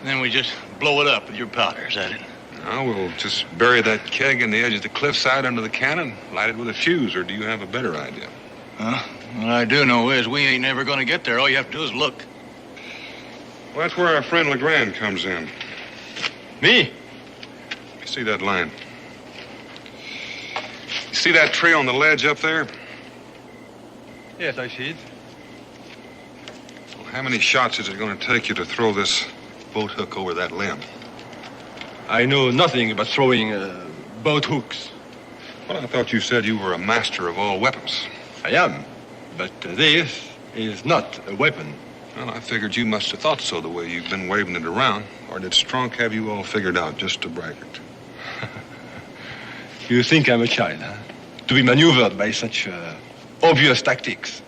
Then we just blow it up with your powder, is that it? Now we'll just bury that keg in the edge of the cliffside under the cannon, light it with a fuse, or do you have a better idea? Huh? What I do know is we ain't never gonna get there. All you have to do is look. Well, that's where our friend Legrand comes in. Me? You see that line? You see that tree on the ledge up there? Yes, I see it. Well, how many shots is it going to take you to throw this boat hook over that limb? I know nothing about throwing boat hooks. Well, I thought you said you were a master of all weapons. I am, but this is not a weapon. Well, I figured you must have thought so the way you've been waving it around. Or did Strunk have you all figured out just to braggart? You think I'm a child, huh? To be maneuvered by such obvious tactics.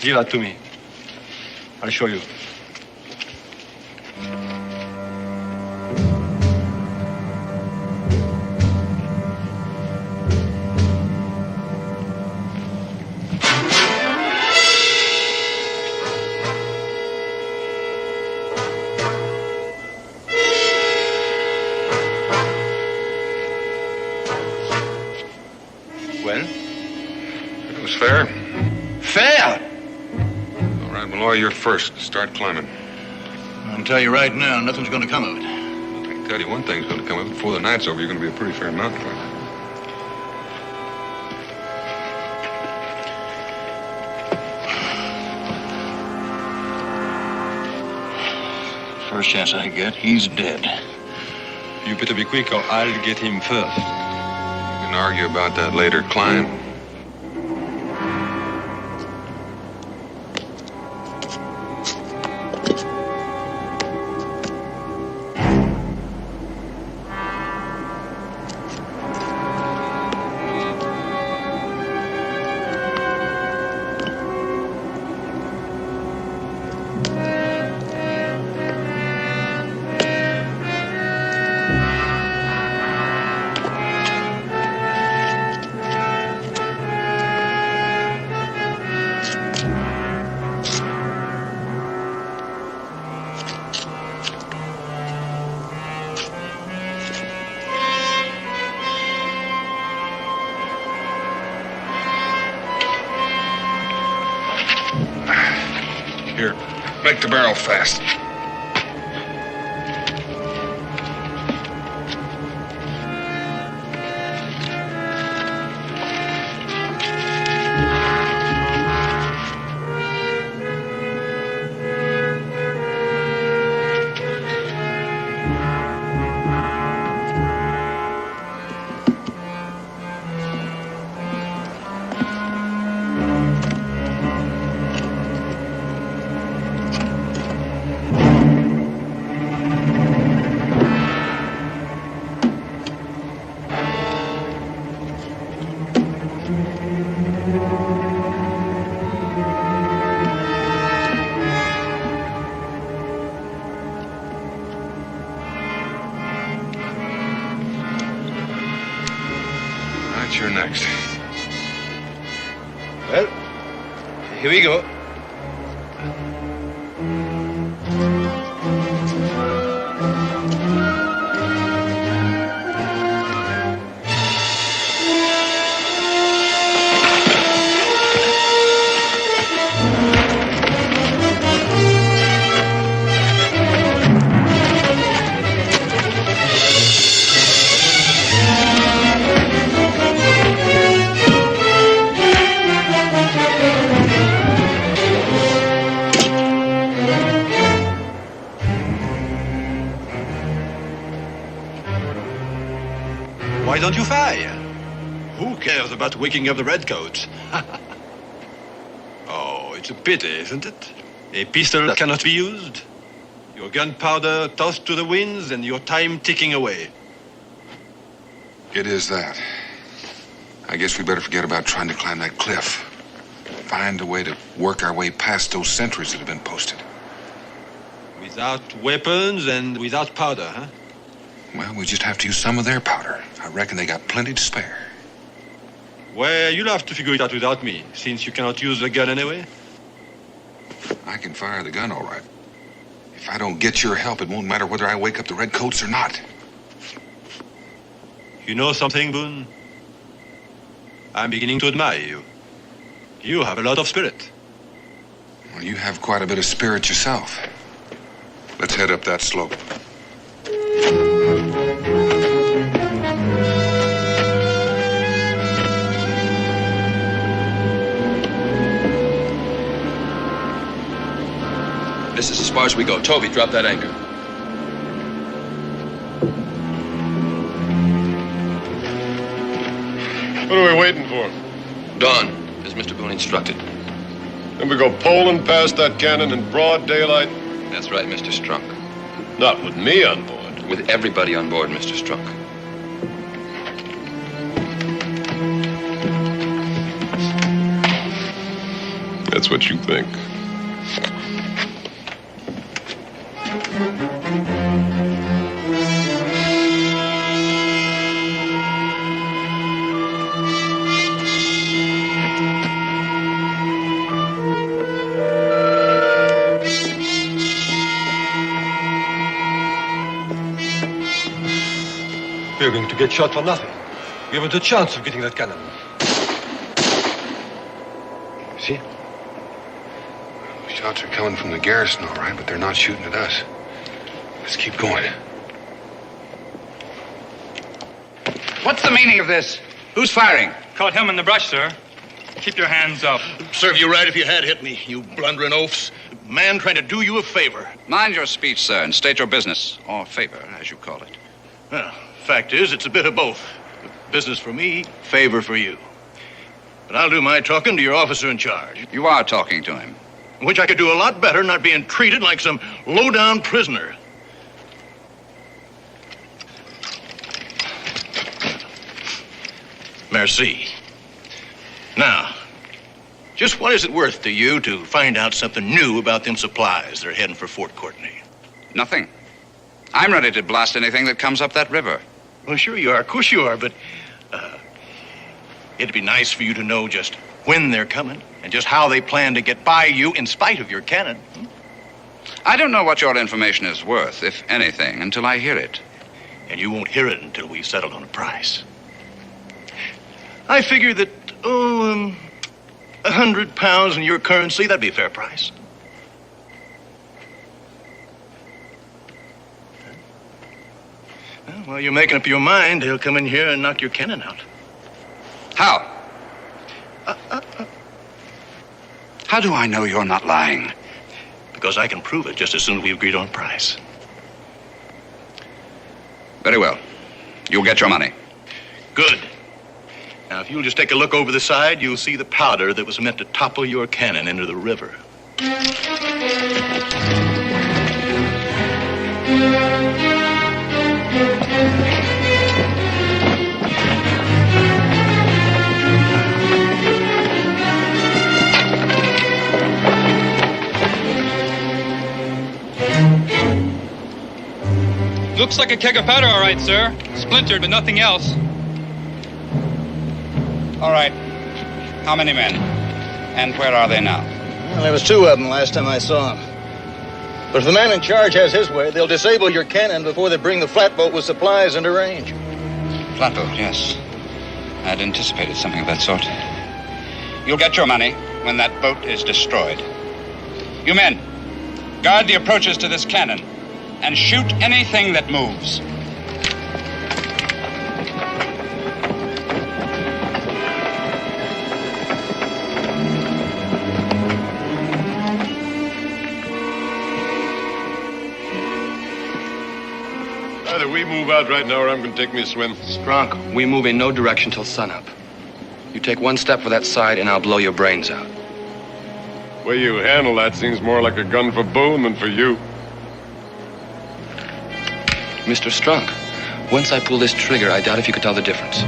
Give that to me. I'll show you. It was fair? Fair? All right, Malloy, you're first. Start climbing. I can tell you right now, nothing's gonna come of it. I can tell you one thing's going to come of it. Before the night's over, you're going to be a pretty fair mountain climber. First chance I get, he's dead. You better be quick or I'll get him first. We can argue about that later. Climb. Here, make the barrel fast. You're next. Well, here we go. Why don't you fire? Who cares about waking up the redcoats? Oh, it's a pity, isn't it? A pistol that cannot be used. Your gunpowder tossed to the winds and your time ticking away. It is that. I guess we better forget about trying to climb that cliff. Find a way to work our way past those sentries that have been posted. Without weapons and without powder, huh? Well, we just have to use some of their powder. I reckon they got plenty to spare. Well, you'll have to figure it out without me, since you cannot use the gun anyway. I can fire the gun all right. If I don't get your help, it won't matter whether I wake up the redcoats or not. You know something, Boone? I'm beginning to admire you. You have a lot of spirit. Well, you have quite a bit of spirit yourself. Let's head up that slope. This is as far as we go. Toby, drop that anchor. What are we waiting for? Dawn, as Mr. Boone instructed. And we go poling past that cannon in broad daylight? That's right, Mr. Strunk. Not with me on board. With everybody on board, Mr. Strunk. That's what you think. We're going to get shot for nothing. We haven't a chance of getting that cannon. See? Shots are coming from the garrison, all right, but they're not shooting at us. Let's keep going. What's the meaning of this? Who's firing? Caught him in the brush, sir. Keep your hands up. Serve you right if you had hit me, you blundering oafs. Man trying to do you a favor. Mind your speech, sir, and state your business. Or favor, as you call it. Well, fact is, it's a bit of both. Business for me, favor for you. But I'll do my talking to your officer in charge. You are talking to him. Which I could do a lot better, not being treated like some low-down prisoner. Merci. Now, just what is it worth to you to find out something new about them supplies that are heading for Fort Courtney? Nothing. I'm ready to blast anything that comes up that river. Well, sure you are. Of course you are, but it'd be nice for you to know just when they're coming and just how they plan to get by you in spite of your cannon. I don't know what your information is worth, if anything, until I hear it. And you won't hear it until we've settled on a price. I figure that, 100 pounds in your currency, that'd be a fair price. Well, while you're making up your mind, they'll come in here and knock your cannon out. How? How do I know you're not lying? Because I can prove it just as soon as we agreed on a price. Very well. You'll get your money. Good. Now, if you'll just take a look over the side, you'll see the powder that was meant to topple your cannon into the river. Looks like a keg of powder, all right, sir. Splintered, but nothing else. All right. How many men? And where are they now? Well, there was 2 of them last time I saw them. But if the man in charge has his way, they'll disable your cannon before they bring the flatboat with supplies into range. Flatboat, yes. I'd anticipated something of that sort. You'll get your money when that boat is destroyed. You men, guard the approaches to this cannon and shoot anything that moves. Either we move out right now or I'm going to take me a swim. Strunk, we move in no direction till sunup. You take one step for that side and I'll blow your brains out. The way you handle that seems more like a gun for Boone than for you. Mr. Strunk, once I pull this trigger, I doubt if you could tell the difference.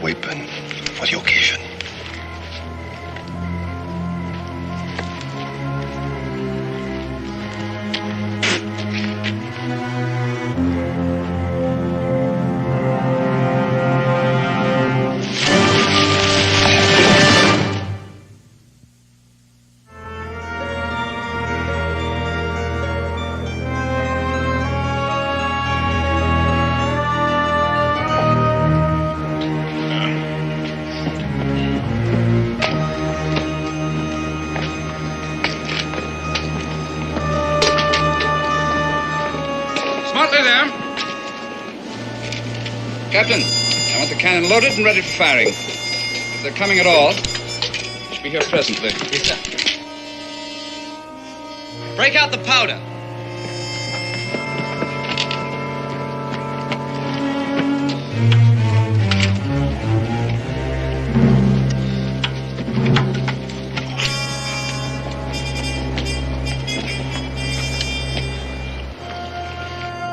weapon for the occasion. Captain, I want the cannon loaded and ready for firing. If they're coming at all, they should be here presently. Yes, sir. Break out the powder.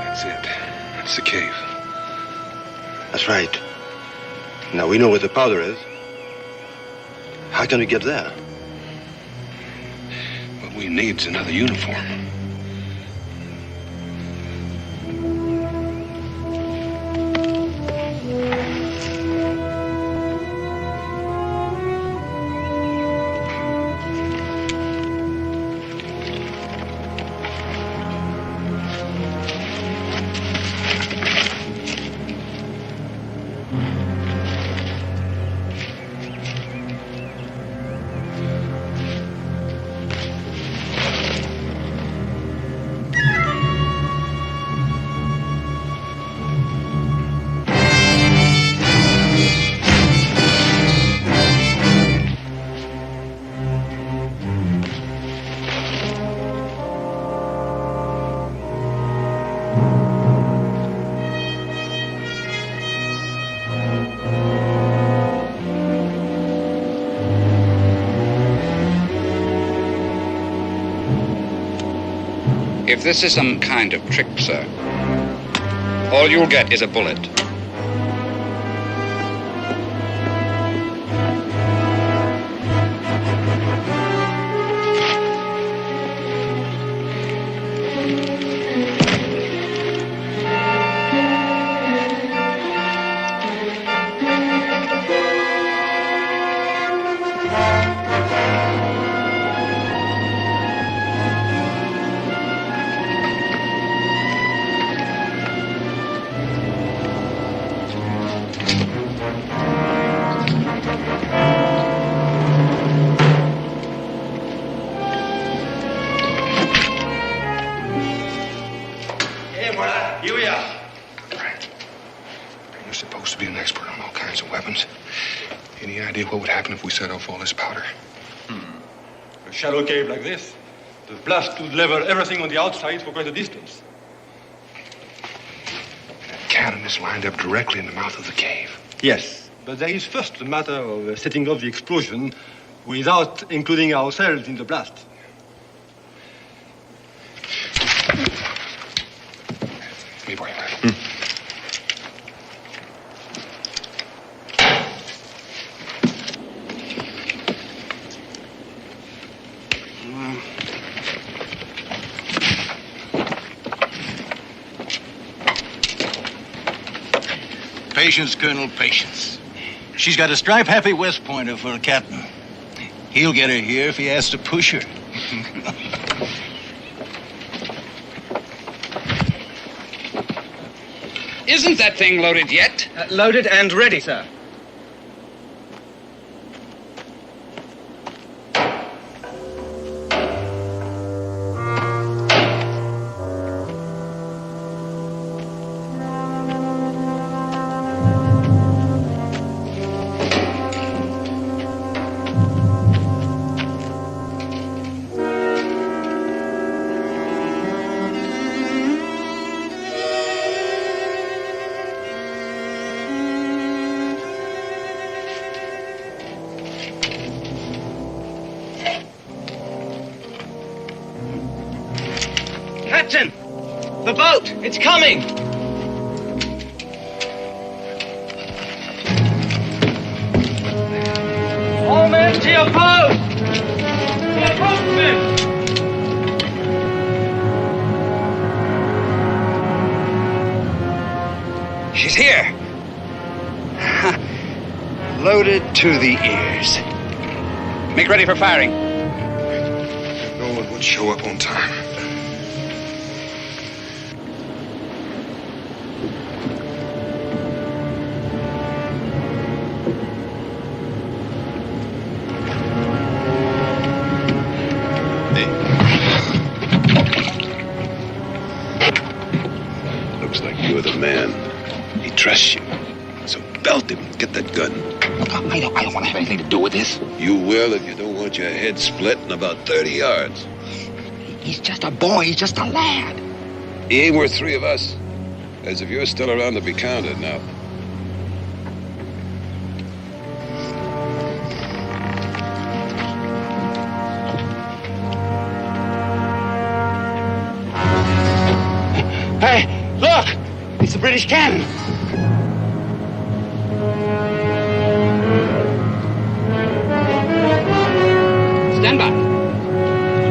That's it. That's the cave. That's right. Now we know where the powder is. How can we get there? What we need's another uniform. If this is some kind of trick, sir, all you'll get is a bullet. What would happen if we set off all this powder? A shallow cave like this, the blast would level everything on the outside for quite a distance. That cannon is lined up directly in the mouth of the cave. Yes, but there is first the matter of setting off the explosion without including ourselves in the blast. Me boy. Patience, Colonel, patience. She's got a stripe-happy West Pointer for a captain. He'll get her here if he has to push her. Isn't that thing loaded yet? Loaded and ready, sir. Captain! The boat! It's coming! To your post! To your post, men! She's here. Loaded to the ears. Make ready for firing. No one would show up on time. Looks like you're the man. He trusts you. So belt him. Get that gun. I don't want to have anything to do with this. You will if you don't want your head split in about 30 yards. He's just a boy. He's just a lad. He ain't worth 3 of us. As if you're still around to be counted now. Hey, look! It's the British cannon. Stand by.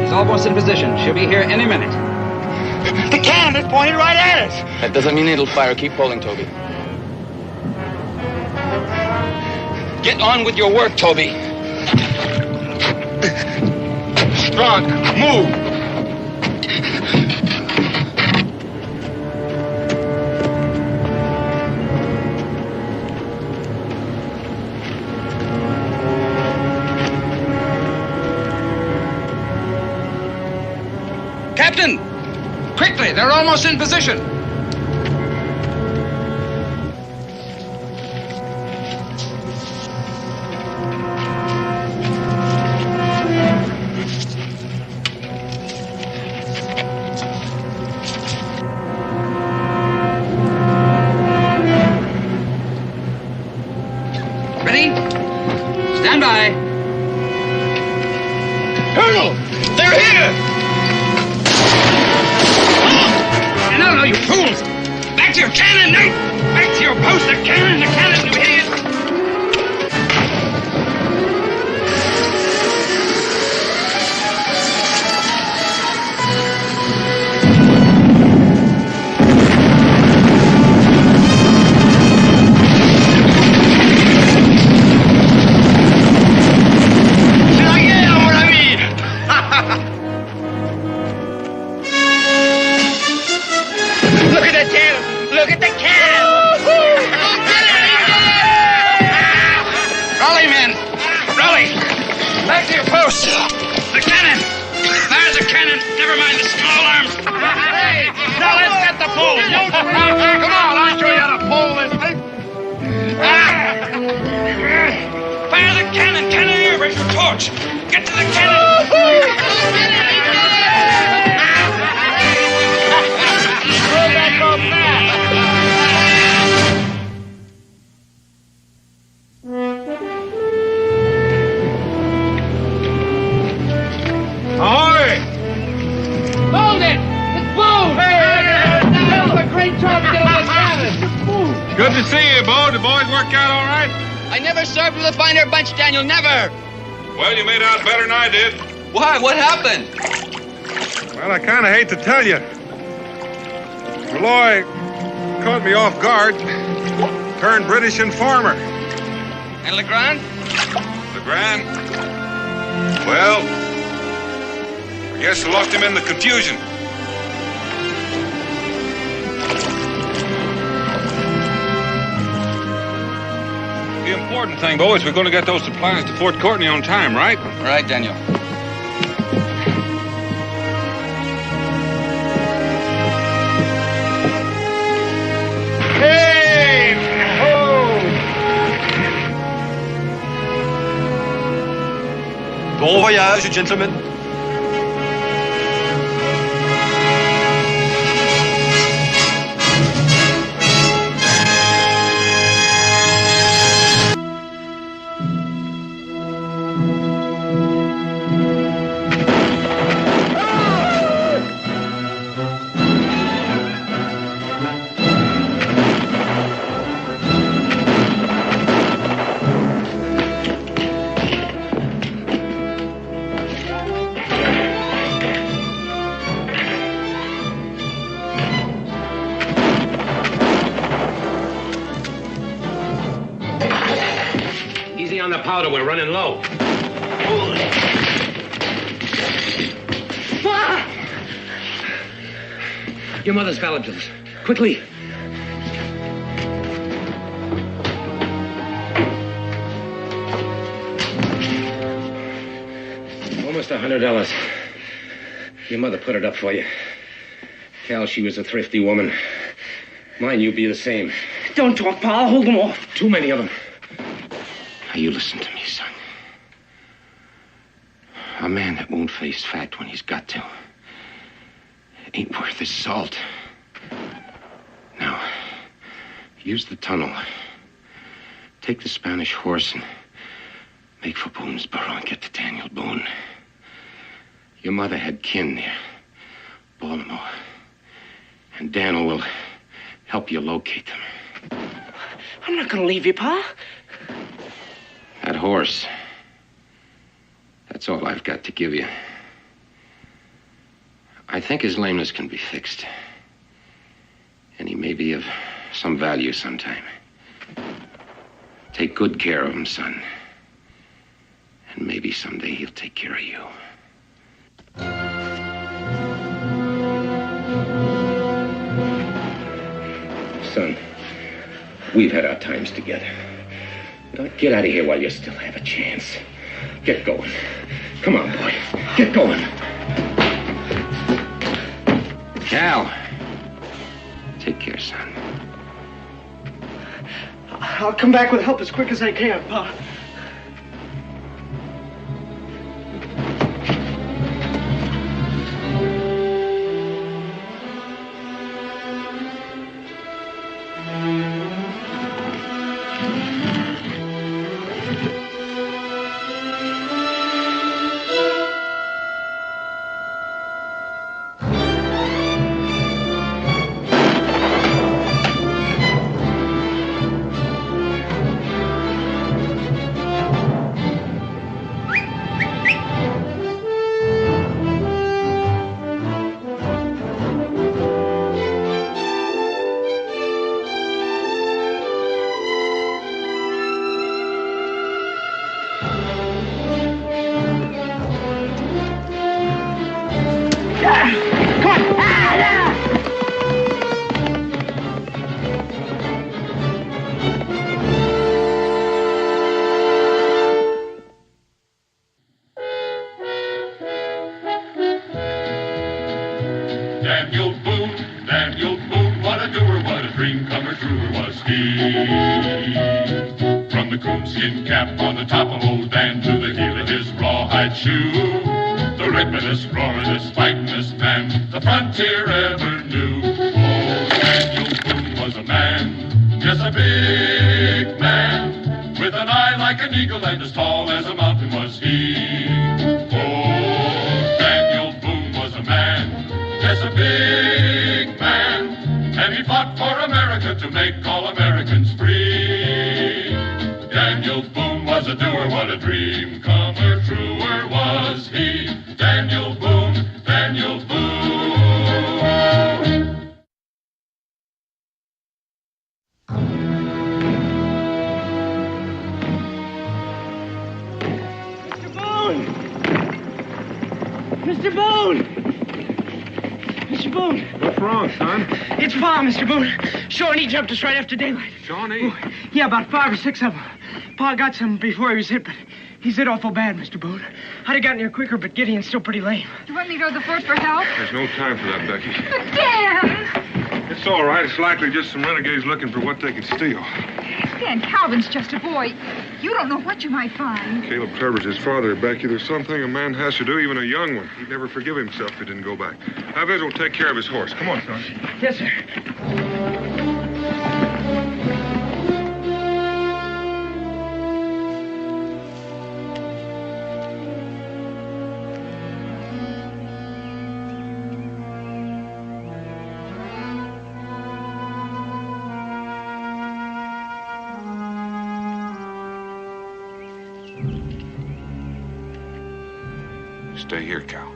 She's almost in position. She'll be here any minute. The cannon is pointed right at us. That doesn't mean it'll fire. Keep pulling, Toby. Get on with your work, Toby. Strong. Move. Captain! Quickly, they're almost in position. Ready? Stand by. Colonel! They're here! No, you fools! Back to your cannon, Nate! Back to your post! The cannon, you idiots! Look at the cannon! Rally, men! Rally! Back to your posts! The cannon! There's a cannon! Never mind the small arms! Hey! Now let's get the pole! Come on, I'll show you how to pull this thing! Fire the cannon! Cannoneer, raise your torch! Get to the cannon! Ahoy! Hold it! It's Boone! That was a great job to get on the cannon! Good to see you, Bo. The boys work out all right? I never served with a finer bunch, Daniel, never! Well, you made out better than I did. Why? What happened? Well, I kind of hate to tell you. Malloy caught me off guard. Turned British informer. And Legrand? Legrand? Well, I guess I lost him in the confusion. The important thing, Bo, is we're going to get those supplies to Fort Courtney on time, right? Right, Daniel. Hey! Ho! Bon voyage, gentlemen. running low. Ma! Your mother's valuables. Quickly. Almost $100. Your mother put it up for you. Cal, she was a thrifty woman. Mine, you'd be the same. Don't talk, Pa. I'll hold them off. Too many of them. Now, you listen to me, son. A man that won't face fact when he's got to ain't worth his salt. Now, use the tunnel. Take the Spanish horse and make for Boone's burrow and get to Daniel Boone. Your mother had kin there, Baltimore. And Daniel will help you locate them. I'm not going to leave you, Pa. That horse, that's all I've got to give you. I think his lameness can be fixed. And he may be of some value sometime. Take good care of him, son. And maybe someday he'll take care of you. Son, we've had our times together. Now, get out of here while you still have a chance. Get going. Come on, boy. Get going. Cal. Take care, son. I'll come back with help as quick as I can, Pa. Daniel Boone, what a doer, what a dream comer truer was he. From the coonskin cap on the top of old Dan to the heel of his rawhide shoe, the ripperest, roaringest, fightingest man the frontier ever knew. Oh, Daniel Boone was a man, yes, a big man, with an eye like an eagle and as tall as a mountain was he. Oh, Daniel Boone was a man, yes, a big man, and he fought for America to make all Americans free. Daniel Boone was a doer, what a dream comer truer was he. Daniel Boone, Daniel Boone. Mr. Boone! Mr. Boone! What's wrong, son? It's Pa, Mr. Boone. Shawnee jumped us right after daylight. Shawnee? Oh, yeah, about 5 or 6 of them. Pa got some before he was hit, but he's hit awful bad, Mr. Boone. I'd have gotten here quicker, but Gideon's still pretty lame. Do you want me to go to the fort for help? There's no time for that, Becky. But, Dan! It's all right. It's likely just some renegades looking for what they can steal. Dan Calvin's just a boy. You don't know what you might find. Caleb Trevor's his father, Becky. There's something a man has to do, even a young one. He'd never forgive himself if he didn't go back. Chavez will take care of his horse. Come on, son. Yes, sir. Stay here, Cal.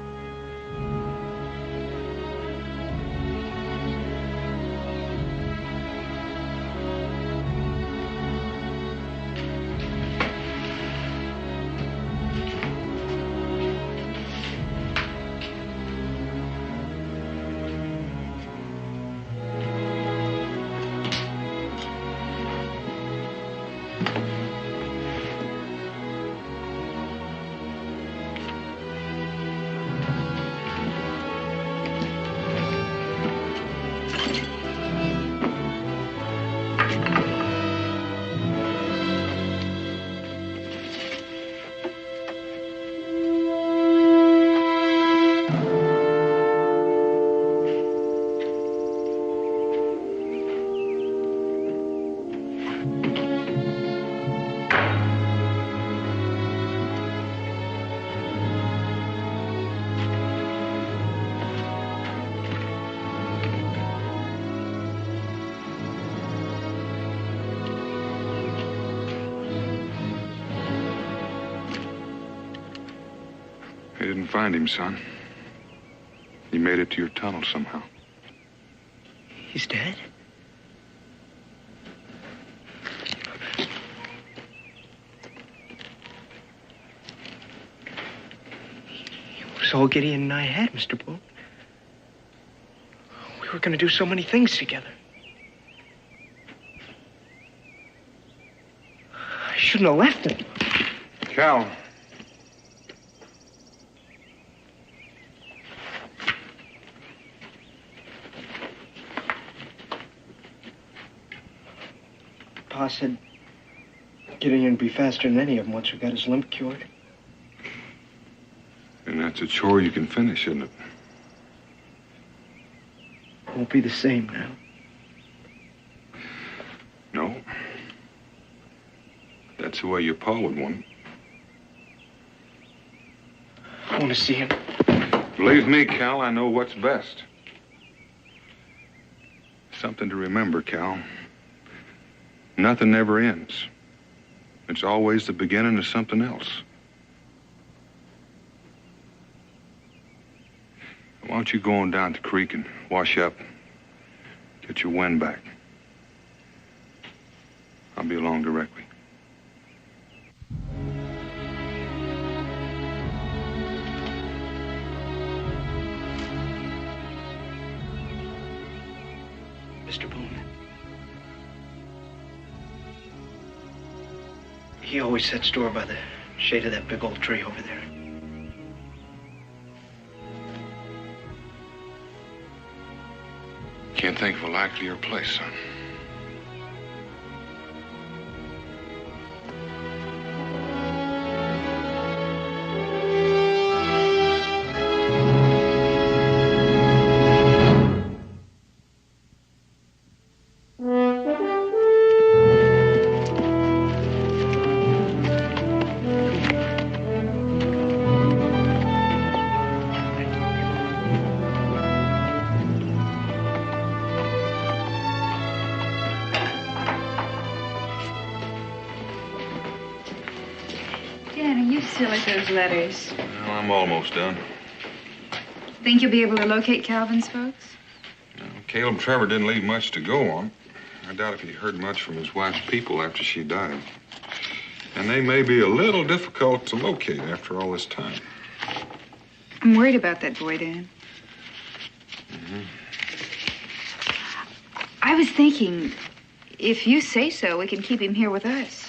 They didn't find him, son. He made it to your tunnel somehow. He's dead? It was all Gideon and I had, Mr. Boone. We were going to do so many things together. I shouldn't have left him. Cal. Pa said Gideon would be faster than any of them once we got his limp cured. And that's a chore you can finish, isn't it? Won't be the same now. No. That's the way your pa would want it. I want to see him. Believe me, Cal, I know what's best. Something to remember, Cal. Nothing never ends. It's always the beginning of something else. Why don't you go on down to the creek and wash up, get your wind back. I'll be along directly. Mr. Boone. He always set store by the shade of that big old tree over there. Can't think of a likelier place, son. Those letters. Well, I'm almost done. Think you'll be able to locate Calvin's folks? Caleb Trevor didn't leave much to go on. I doubt if he heard much from his wife's people after she died. And they may be a little difficult to locate after all this time. I'm worried about that boy, Dan. Mm-hmm. I was thinking, if you say so, we can keep him here with us.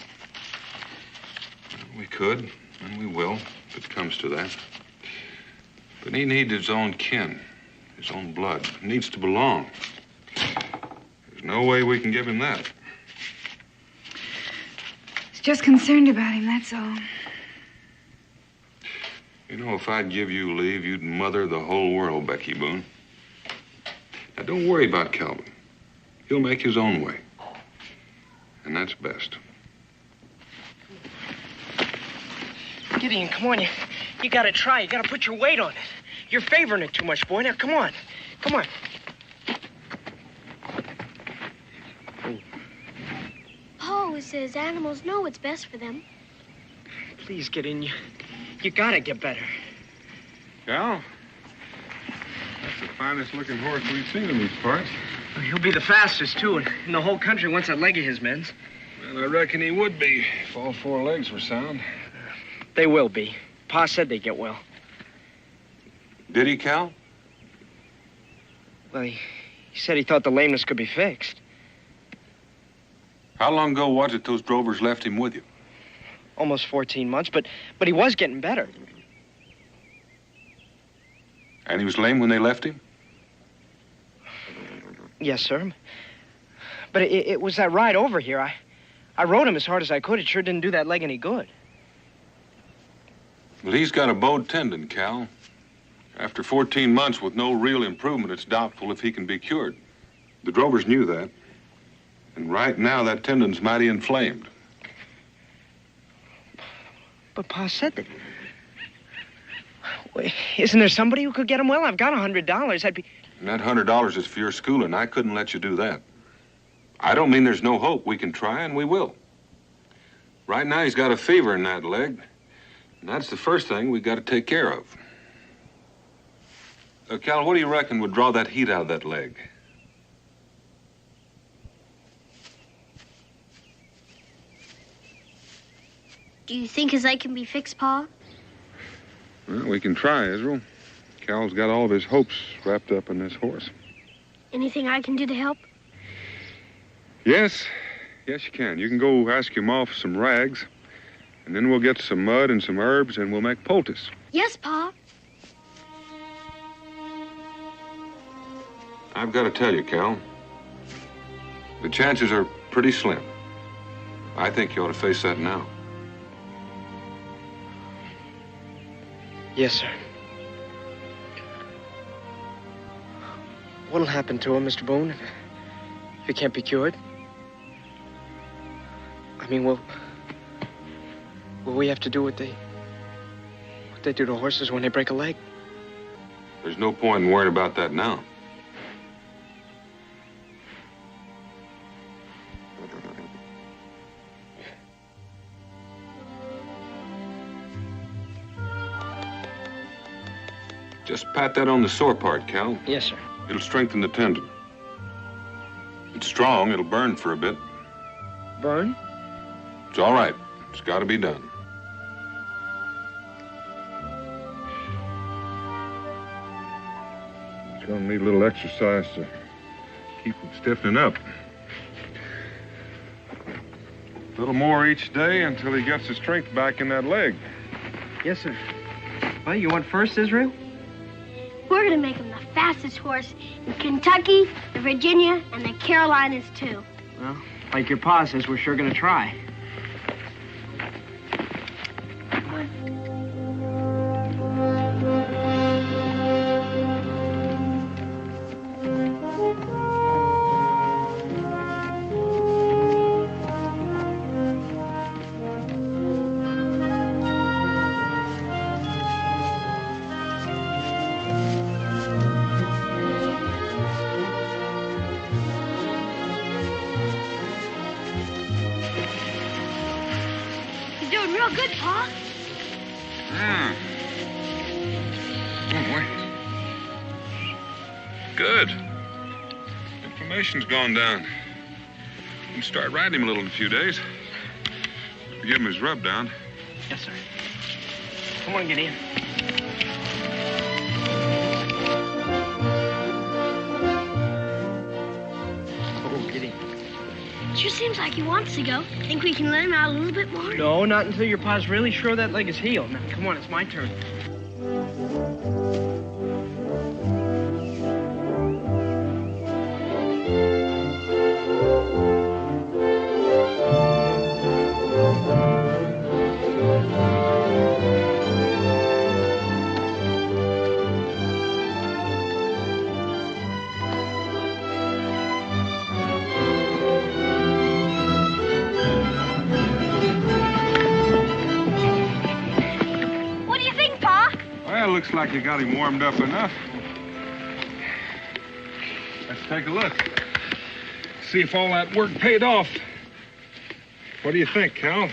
We could. And we will, if it comes to that. But he needs his own kin, his own blood. He needs to belong. There's no way we can give him that. Just concerned about him, that's all. You know, if I'd give you leave, you'd mother the whole world, Becky Boone. Now, don't worry about Calvin. He'll make his own way. And that's best. Gideon, come on. You gotta try. You gotta put your weight on it. You're favoring it too much, boy. Now, come on. Come on. Pa always says animals know what's best for them. Please, Gideon. You gotta get better. Cal? That's the finest looking horse we've seen in these parts. Well, he'll be the fastest, too, in the whole country once that leg of his mends. Well, I reckon he would be if all four legs were sound. They will be. Pa said they'd get well. Did he, Cal? Well, he said he thought the lameness could be fixed. How long ago was it those drovers left him with you? Almost 14 months, but he was getting better. And he was lame when they left him? Yes, sir. But it was that ride over here. I rode him as hard as I could. It sure didn't do that leg any good. Well, he's got a bowed tendon, Cal. After 14 months with no real improvement, it's doubtful if he can be cured. The drovers knew that. And right now, that tendon's mighty inflamed. But Pa said that... Wait, isn't there somebody who could get him well? I've got $100. I'd be... And that $100 is for your schooling. I couldn't let you do that. I don't mean there's no hope. We can try, and we will. Right now, he's got a fever in that leg. And that's the first thing we've got to take care of. Cal, what do you reckon would draw that heat out of that leg? Do you think his leg can be fixed, Pa? Well, we can try, Israel. Cal's got all of his hopes wrapped up in this horse. Anything I can do to help? Yes. Yes, you can. You can go ask your ma for some rags, and then we'll get some mud and some herbs, and we'll make poultice. Yes, Pa. I've got to tell you, Cal, the chances are pretty slim. I think you ought to face that now. Yes, sir. What'll happen to him, Mr. Boone, if he can't be cured? I mean, will we have to do what they do to horses when they break a leg? There's no point in worrying about that now. Just pat that on the sore part, Cal. Yes, sir. It'll strengthen the tendon. It's strong. It'll burn for a bit. Burn? It's all right. It's got to be done. It's going to need a little exercise to keep him stiffening up. A little more each day until he gets the strength back in that leg. Yes, sir. Well, you want first, Israel? We're gonna make him the fastest horse in Kentucky, the Virginia, and the Carolinas, too. Well, like your pa says, we're sure gonna try. Good, Pa. Oh, boy. Good. Inflammation's gone down. You can start riding him a little in a few days. Give him his rub down. Yes, sir. Come on, get in. Oh, get in. Sure seems like he wants to go. Think we can let him out a little bit more? No, not until your pa's really sure that leg is healed. Now, come on, it's my turn. Looks like you got him warmed up enough. Let's take a look. See if all that work paid off. What do you think, Cal?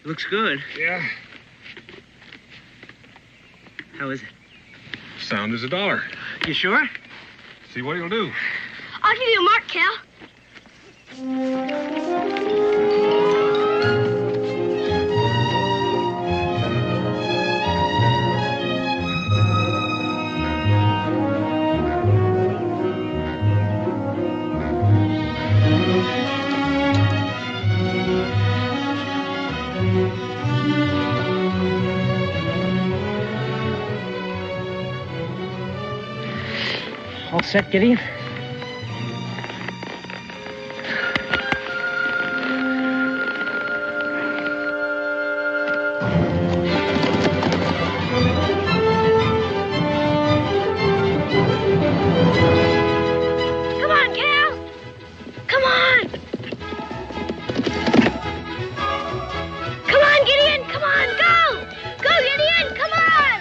Looks good. Yeah. How is it? Sound as a dollar. You sure? See what he'll do. I'll give you a mark, Cal. All set, Gideon? Come on, Cal! Come on! Come on, Gideon! Come on, go! Go, Gideon! Come on!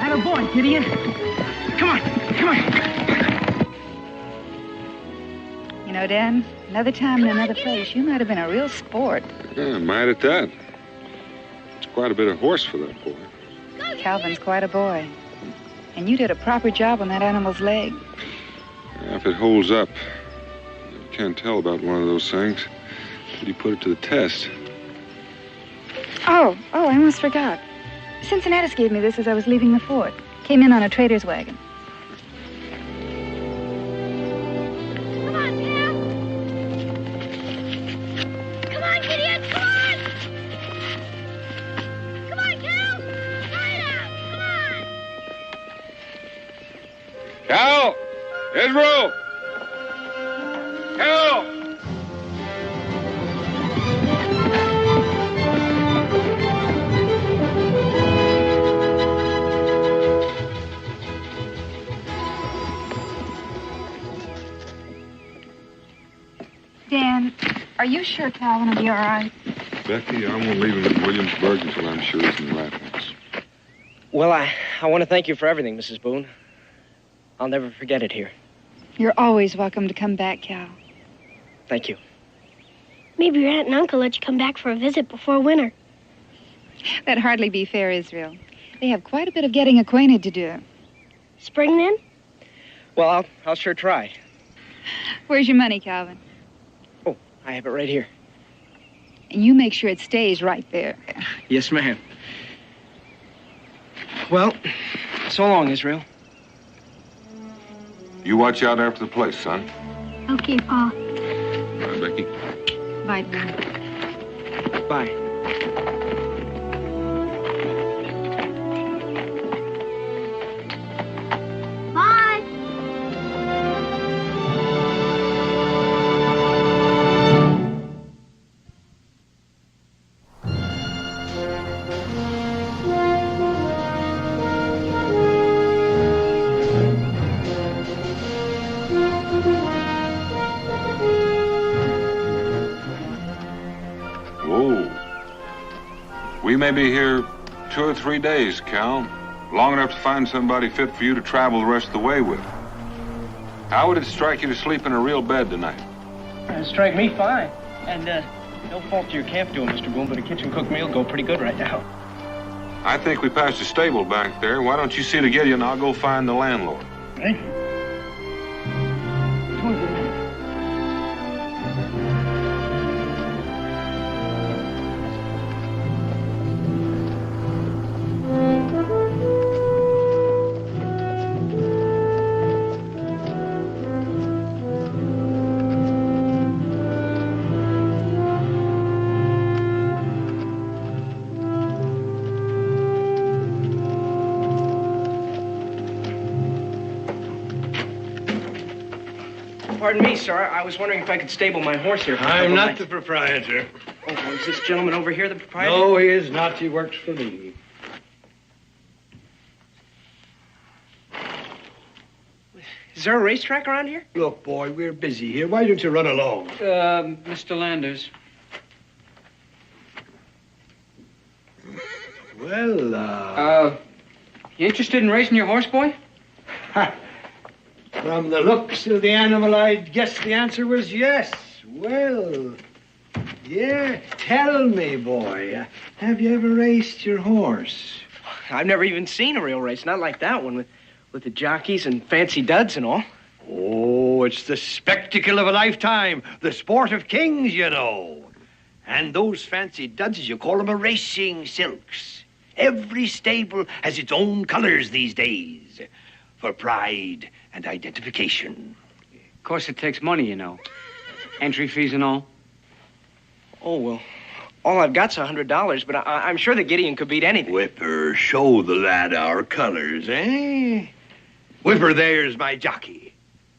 Atta boy, Gideon. Come on, come on. You know, Dan, another time in another place, you might have been a real sport. Yeah, might at that. quite a bit of horse for that boy. Calvin's quite a boy. And you did a proper job on that animal's leg. Yeah, if it holds up, you can't tell about one of those things until you put it to the test. Oh, I almost forgot. Cincinnatus gave me this as I was leaving the fort. Came in on a trader's wagon. Come on, Cal. Come on, Gideon, come on. Come on, Cal. Try it out, come on. Cal! Israel! Cal! Dan, are you sure Calvin will be all right? Becky, I won't leave him in Williamsburg until I'm sure he's in the right place. Well, I want to thank you for everything, Mrs. Boone. I'll never forget it here. You're always welcome to come back, Cal. Thank you. Maybe your aunt and uncle let you come back for a visit before winter. That'd hardly be fair, Israel. They have quite a bit of getting acquainted to do. Spring, then? Well, I'll sure try. Where's your money, Calvin? Oh, I have it right here. And you make sure it stays right there. Yes, ma'am. Well, so long, Israel. You watch out after the place, son. Okay, Pa. Bye, Becky. Bye, Dan. Bye. Bye. We may be here 2 or 3 days, Cal. Long enough to find somebody fit for you to travel the rest of the way with. How would it strike you to sleep in a real bed tonight? It'd strike me fine. And, no fault to your camp doing, Mr. Boone, but a kitchen cooked meal go pretty good right now. I think we passed a stable back there. Why don't you see to Gideon and I'll go find the landlord? Right? Pardon me, sir. I was wondering if I could stable my horse here. I'm not the proprietor. Oh, is this gentleman over here the proprietor? No, he is not. He works for me. Is there a racetrack around here? Look, boy, we're busy here. Why don't you run along? Mr. Landers. Well, You interested in racing your horse, boy? From the looks of the animal, I'd guess the answer was yes. Well, yeah, tell me, boy, have you ever raced your horse? I've never even seen a real race, not like that one, with the jockeys and fancy duds and all. Oh, it's the spectacle of a lifetime, the sport of kings, you know. And those fancy duds, as you call them, are racing silks. Every stable has its own colors these days for pride and identification. Of course, it takes money, you know. Entry fees and all. Oh, well, all I've got's $100, but I'm sure that Gideon could beat anything. Whipper, show the lad our colors, eh? Whipper, there's my jockey.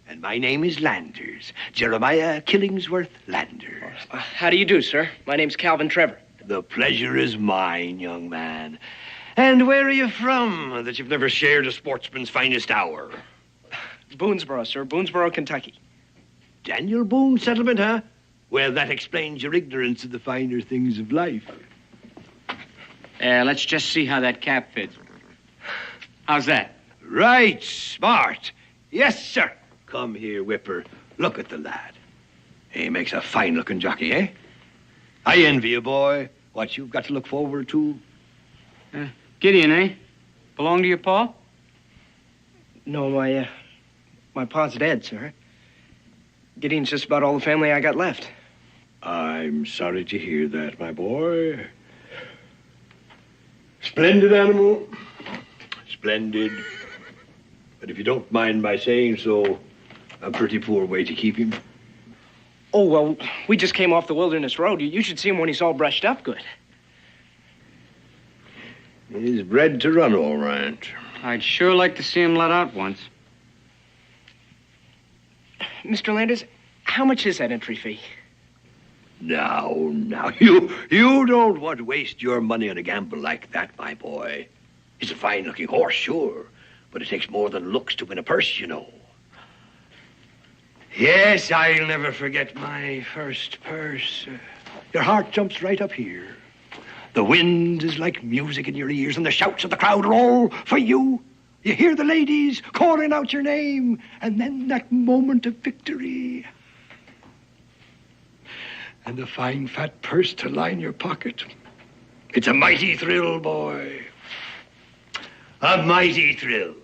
And my name is Landers, Jeremiah Killingsworth Landers. How do you do, sir? My name's Calvin Trevor. The pleasure is mine, young man. And where are you from, that you've never shared a sportsman's finest hour? Boonesboro, sir. Boonesboro, Kentucky. Daniel Boone settlement, huh? Well, that explains your ignorance of the finer things of life. Let's just see how that cap fits. How's that? Right, smart. Yes, sir. Come here, Whipper. Look at the lad. He makes a fine-looking jockey, eh? I envy you, boy, what you've got to look forward to. Gideon, eh? Belong to your pa? No, my pa's dead, sir. Gideon's just about all the family I got left. I'm sorry to hear that, my boy. Splendid animal. Splendid. But if you don't mind my saying so, a pretty poor way to keep him. Oh, well, we just came off the Wilderness Road. You should see him when he's all brushed up good. He's bred to run all right. I'd sure like to see him let out once. Mr. Landers, how much is that entry fee? Now, you don't want to waste your money on a gamble like that, my boy. He's a fine-looking horse, sure, but it takes more than looks to win a purse, you know. Yes, I'll never forget my first purse. Your heart jumps right up here. The wind is like music in your ears, and the shouts of the crowd are all for you. You hear the ladies calling out your name, and then that moment of victory. And a fine fat purse to line your pocket. It's a mighty thrill, boy. A mighty thrill.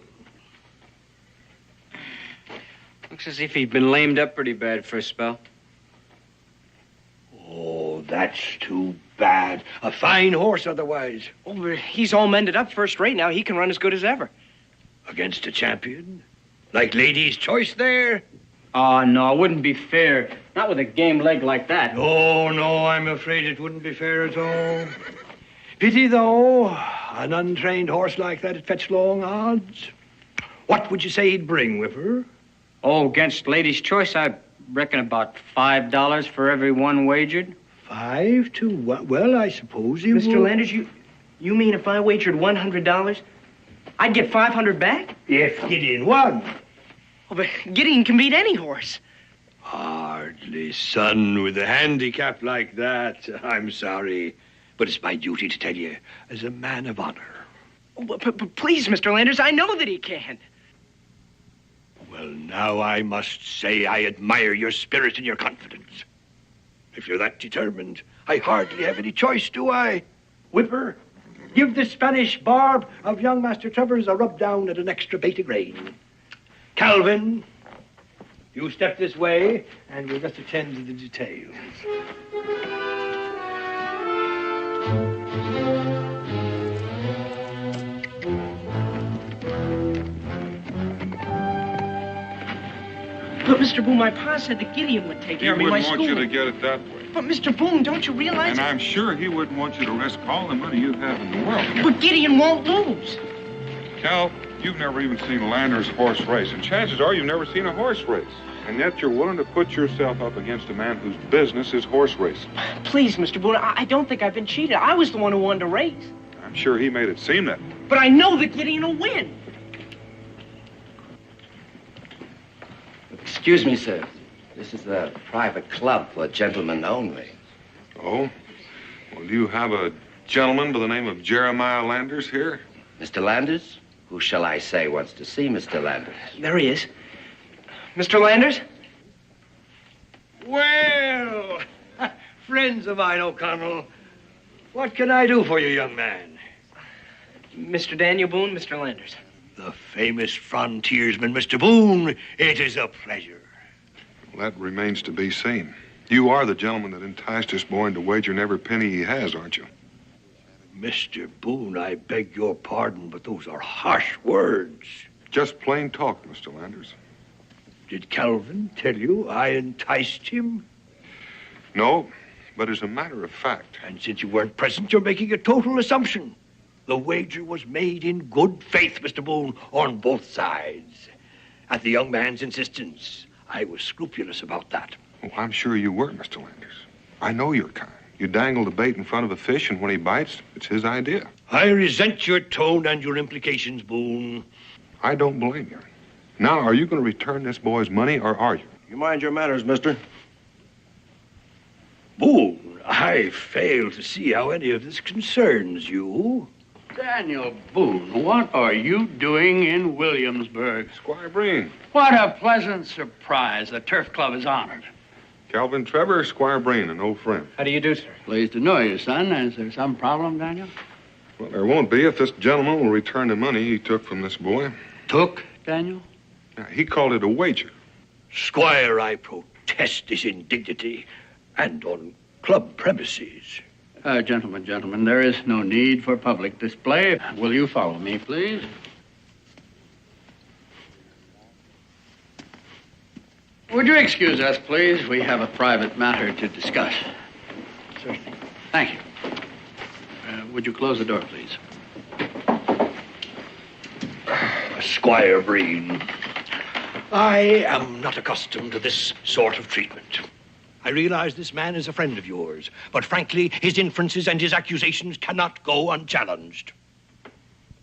Looks as if he'd been lamed up pretty bad for a spell. Oh, that's too bad. A fine horse otherwise. Oh, but he's all mended up first rate now. He can run as good as ever. Against a champion? Like Lady's Choice there? Oh, no, it wouldn't be fair. Not with a game leg like that. Oh, no, I'm afraid it wouldn't be fair at all. Pity, though. An untrained horse like that'd fetch long odds. What would you say he'd bring, Whipper? Oh, against Lady's Choice, I reckon about $5 for every one wagered. 5 to 1? Well, I suppose he would. Mr. Landers, you mean if I wagered $100, I'd get $500 back? If Gideon won. Oh, but Gideon can beat any horse. Hardly, son, with a handicap like that. I'm sorry, but it's my duty to tell you, as a man of honor. Oh, but please, Mr. Landers, I know that he can. Well, now I must say I admire your spirit and your confidence. If you're that determined, I hardly have any choice, do I? Whipper, give the Spanish barb of young Master Trevor's a rub down at an extra bait of grain. Calvin, you step this way, and we'll just attend to the details. But, Mr. Boone, my pa said that Gideon would take care of me. He wouldn't want you to get it that way. But, Mr. Boone, don't you realize... And I'm sure he wouldn't want you to risk all the money you have in the world. But Gideon won't lose. Cal, you've never even seen Lander's horse race, and chances are you've never seen a horse race. And yet you're willing to put yourself up against a man whose business is horse racing. Please, Mr. Boone, I don't think I've been cheated. I was the one who won the race. I'm sure he made it seem that. But I know that Gideon will win. Excuse me, sir. This is a private club for gentlemen only. Oh? Well, do you have a gentleman by the name of Jeremiah Landers here? Mr. Landers? Who shall I say wants to see Mr. Landers? There he is. Mr. Landers? Well, friends of mine, O'Connell, what can I do for you, young man? Mr. Daniel Boone, Mr. Landers. The famous frontiersman, Mr. Boone. It is a pleasure. Well, that remains to be seen. You are the gentleman that enticed this boy into wagering every penny he has, aren't you? Mr. Boone, I beg your pardon, but those are harsh words. Just plain talk, Mr. Landers. Did Calvin tell you I enticed him? No, but as a matter of fact. And since you weren't present, you're making a total assumption. The wager was made in good faith, Mr. Boone, on both sides. At the young man's insistence, I was scrupulous about that. Oh, I'm sure you were, Mr. Landers. I know your kind. You dangle the bait in front of a fish, and when he bites, it's his idea. I resent your tone and your implications, Boone. I don't blame you. Now, are you going to return this boy's money, or are you? You mind your manners, mister. Boone, I fail to see how any of this concerns you. Daniel Boone, what are you doing in Williamsburg? Squire Breen. What a pleasant surprise. The Turf Club is honored. Calvin Trevor, Squire Breen, an old friend. How do you do, sir? Pleased to know you, son. Is there some problem, Daniel? Well, there won't be if this gentleman will return the money he took from this boy. Took, Daniel? Now, he called it a wager. Squire, I protest this indignity, and on club premises. Gentlemen, there is no need for public display. Will you follow me, please? Would you excuse us, please? We have a private matter to discuss. Certainly. Thank you. Would you close the door, please? Squire Breen, I am not accustomed to this sort of treatment. I realize this man is a friend of yours, but frankly, his inferences and his accusations cannot go unchallenged.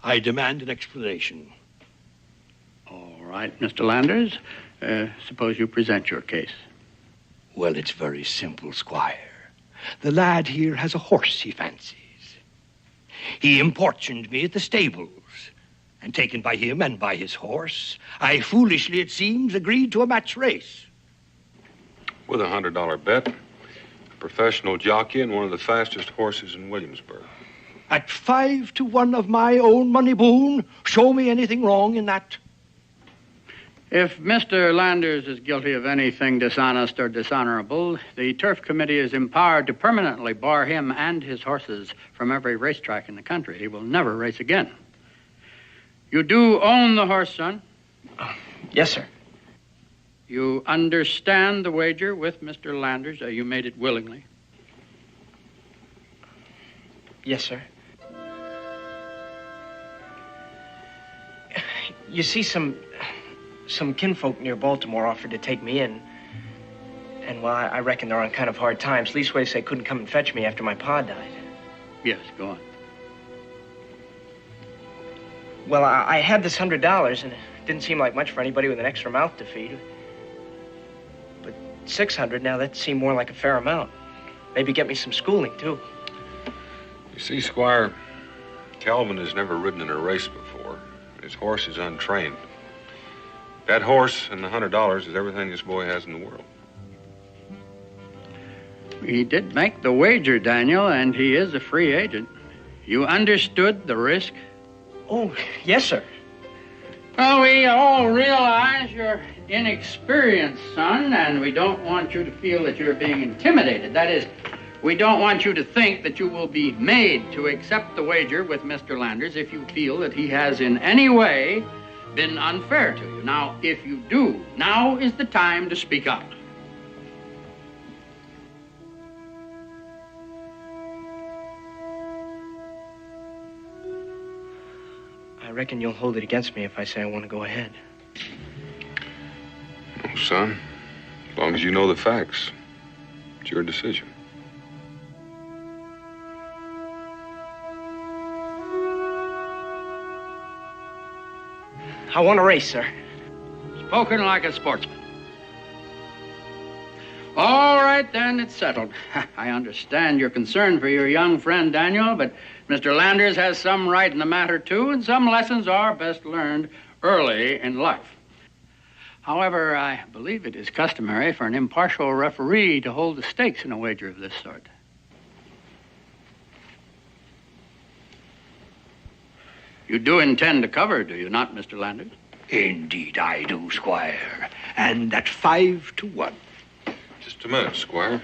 I demand an explanation. All right, Mr. Landers. Suppose you present your case. Well, it's very simple, Squire. The lad here has a horse he fancies. He importuned me at the stables, and taken by him and by his horse, I foolishly, it seems, agreed to a match race. With a $100 bet, a professional jockey and one of the fastest horses in Williamsburg. At 5 to 1 of my own money, Boone, show me anything wrong in that. If Mr. Landers is guilty of anything dishonest or dishonorable, the Turf Committee is empowered to permanently bar him and his horses from every racetrack in the country. He will never race again. You do own the horse, son? Yes, sir. You understand the wager with Mr. Landers? You made it willingly? Yes, sir. You see, some kinfolk near Baltimore offered to take me in. And, well, I reckon they're on kind of hard times. Leastways, they couldn't come and fetch me after my pa died. Yes, go on. Well, I had this $100, and it didn't seem like much for anybody with an extra mouth to feed. But $600 now, that seemed more like a fair amount. Maybe get me some schooling, too. You see, Squire, Calvin has never ridden in a race before. His horse is untrained. That horse and the $100 is everything this boy has in the world. He did make the wager, Daniel, and he is a free agent. You understood the risk? Oh, yes, sir. Well, we all realize you're inexperienced, son, and we don't want you to feel that you're being intimidated. That is, we don't want you to think that you will be made to accept the wager with Mr. Landers if you feel that he has in any way been unfair to you. Now, if you do, now is the time to speak up. I reckon you'll hold it against me if I say I want to go ahead. Oh, son, as long as you know the facts, it's your decision. I want to race, sir. Spoken like a sportsman. All right, then, it's settled. I understand your concern for your young friend, Daniel, but Mr. Landers has some right in the matter, too, and some lessons are best learned early in life. However, I believe it is customary for an impartial referee to hold the stakes in a wager of this sort. You do intend to cover, do you not, Mr. Landers? Indeed I do, Squire. And at 5 to 1. Just a minute, Squire.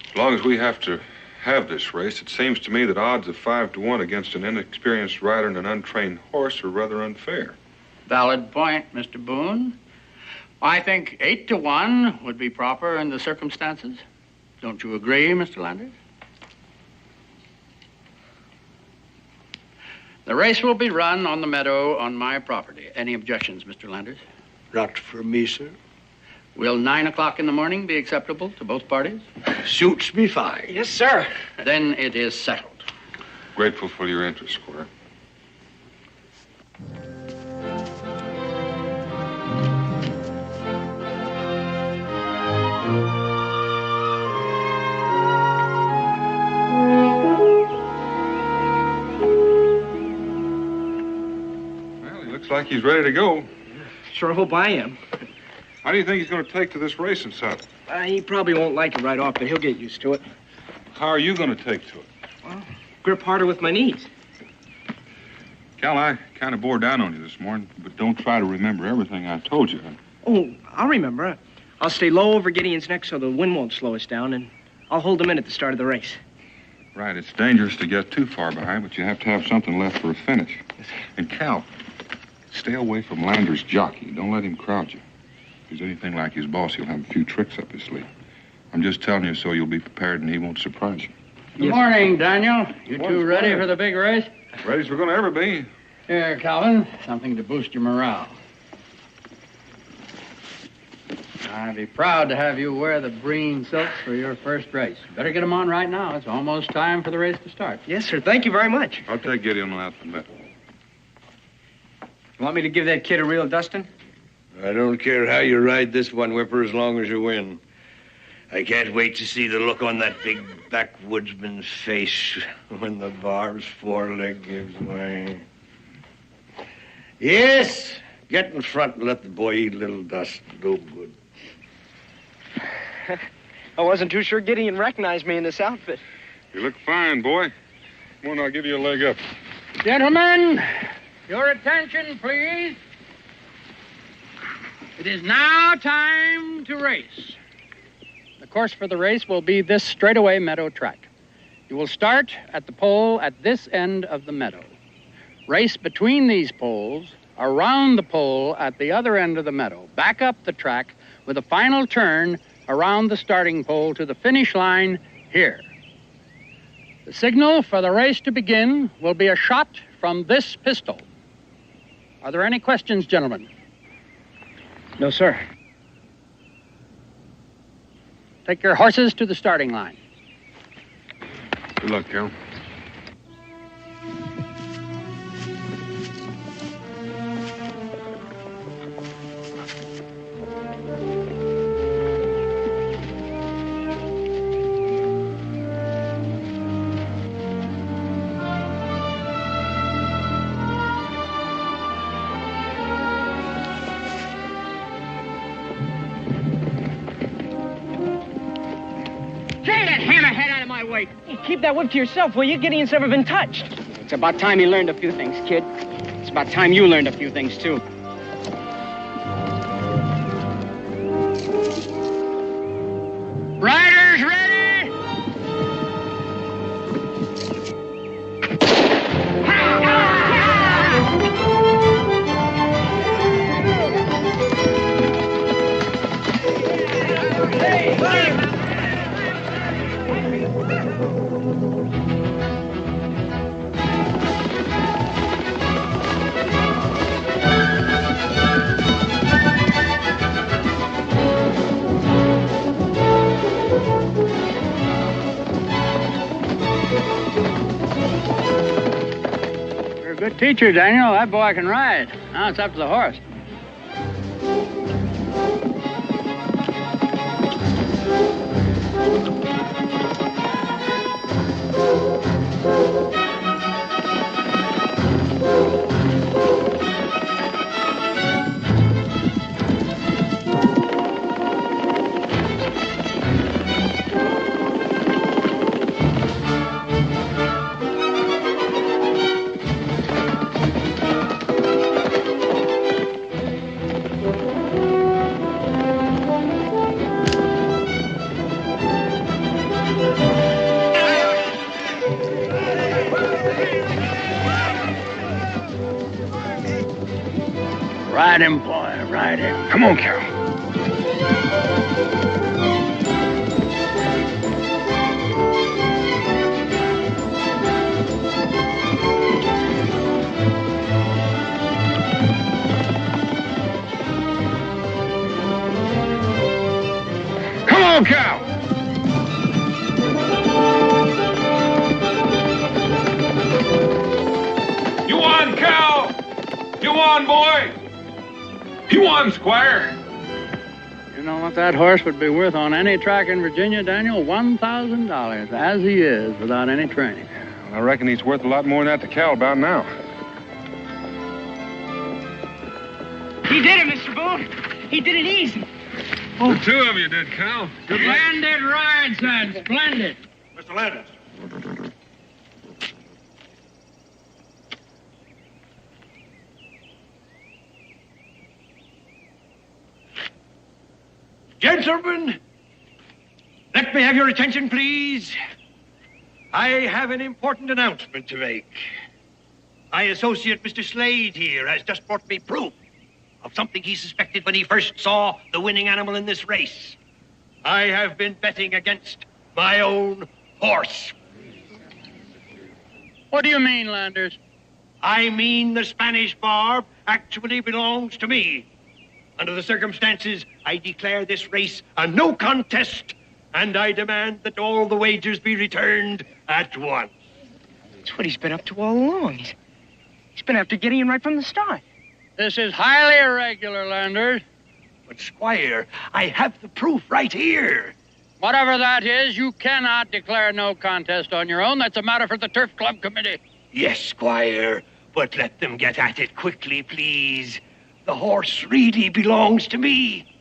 As long as we have to have this race, it seems to me that odds of 5 to 1 against an inexperienced rider and an untrained horse are rather unfair. Valid point, Mr. Boone. I think 8 to 1 would be proper in the circumstances. Don't you agree, Mr. Landers? The race will be run on the meadow on my property. Any objections, Mr. Landers? Not from me, sir. Will 9 o'clock in the morning be acceptable to both parties? Suits me fine. Yes, sir. Then it is settled. Grateful for your interest, Squire. Looks like he's ready to go. Sure hope I am. How do you think he's going to take to this racing saddle? He probably won't like it right off, but he'll get used to it. How are you going to take to it? Well, grip harder with my knees. Cal, I kind of bore down on you this morning, but don't try to remember everything I told you. Oh, I'll remember. I'll stay low over Gideon's neck so the wind won't slow us down, and I'll hold him in at the start of the race. Right, it's dangerous to get too far behind, but you have to have something left for a finish. And Cal, stay away from Lander's jockey. Don't let him crowd you. If he's anything like his boss, he'll have a few tricks up his sleeve. I'm just telling you so you'll be prepared and he won't surprise you. Good morning, Daniel. You two ready for the big race? Ready as we're going to ever be. Here, Calvin, something to boost your morale. I'd be proud to have you wear the green silks for your first race. Better get them on right now. It's almost time for the race to start. Yes, sir. Thank you very much. I'll take Gideon out in a minute. You want me to give that kid a real dusting? I don't care how you ride this one, Whipper, as long as you win. I can't wait to see the look on that big backwoodsman's face when the bar's foreleg gives way. Yes, get in front and let the boy eat a little dust. Go good. I wasn't too sure Gideon recognized me in this outfit. You look fine, boy. Come on, I'll give you a leg up. Gentlemen, your attention, please. It is now time to race. The course for the race will be this straightaway meadow track. You will start at the pole at this end of the meadow. Race between these poles, around the pole at the other end of the meadow, back up the track with a final turn around the starting pole to the finish line here. The signal for the race to begin will be a shot from this pistol. Are there any questions, gentlemen? No, sir. Take your horses to the starting line. Good luck, Cal. Keep that whip to yourself, will you? Gideon's never been touched. It's about time he learned a few things, kid. It's about time you learned a few things, too. Riders ready? Good teacher, Daniel. That boy can ride. Now it's up to the horse. Ride him, boy, ride him. Come on, Carol. Come on, Cal. You won, Cal. You won, boy. You won, Squire. You know what that horse would be worth on any track in Virginia, Daniel? $1,000, as he is, without any training. Well, I reckon he's worth a lot more than that to Cal about now. He did it, Mr. Boone. He did it easy. Oh. The two of you did, Cal. Splendid ride, son. Splendid. Mr. Landis. Gentlemen, let me have your attention, please. I have an important announcement to make. My associate, Mr. Slade, here, has just brought me proof of something he suspected when he first saw the winning animal in this race. I have been betting against my own horse. What do you mean, Landers? I mean the Spanish Barb actually belongs to me. Under the circumstances, I declare this race a no contest, and I demand that all the wagers be returned at once. That's what he's been up to all along. He's been after Gideon right from the start. This is highly irregular, Landers. But, Squire, I have the proof right here. Whatever that is, you cannot declare no contest on your own. That's a matter for the Turf Club Committee. Yes, Squire, but let them get at it quickly, please. The horse really belongs to me.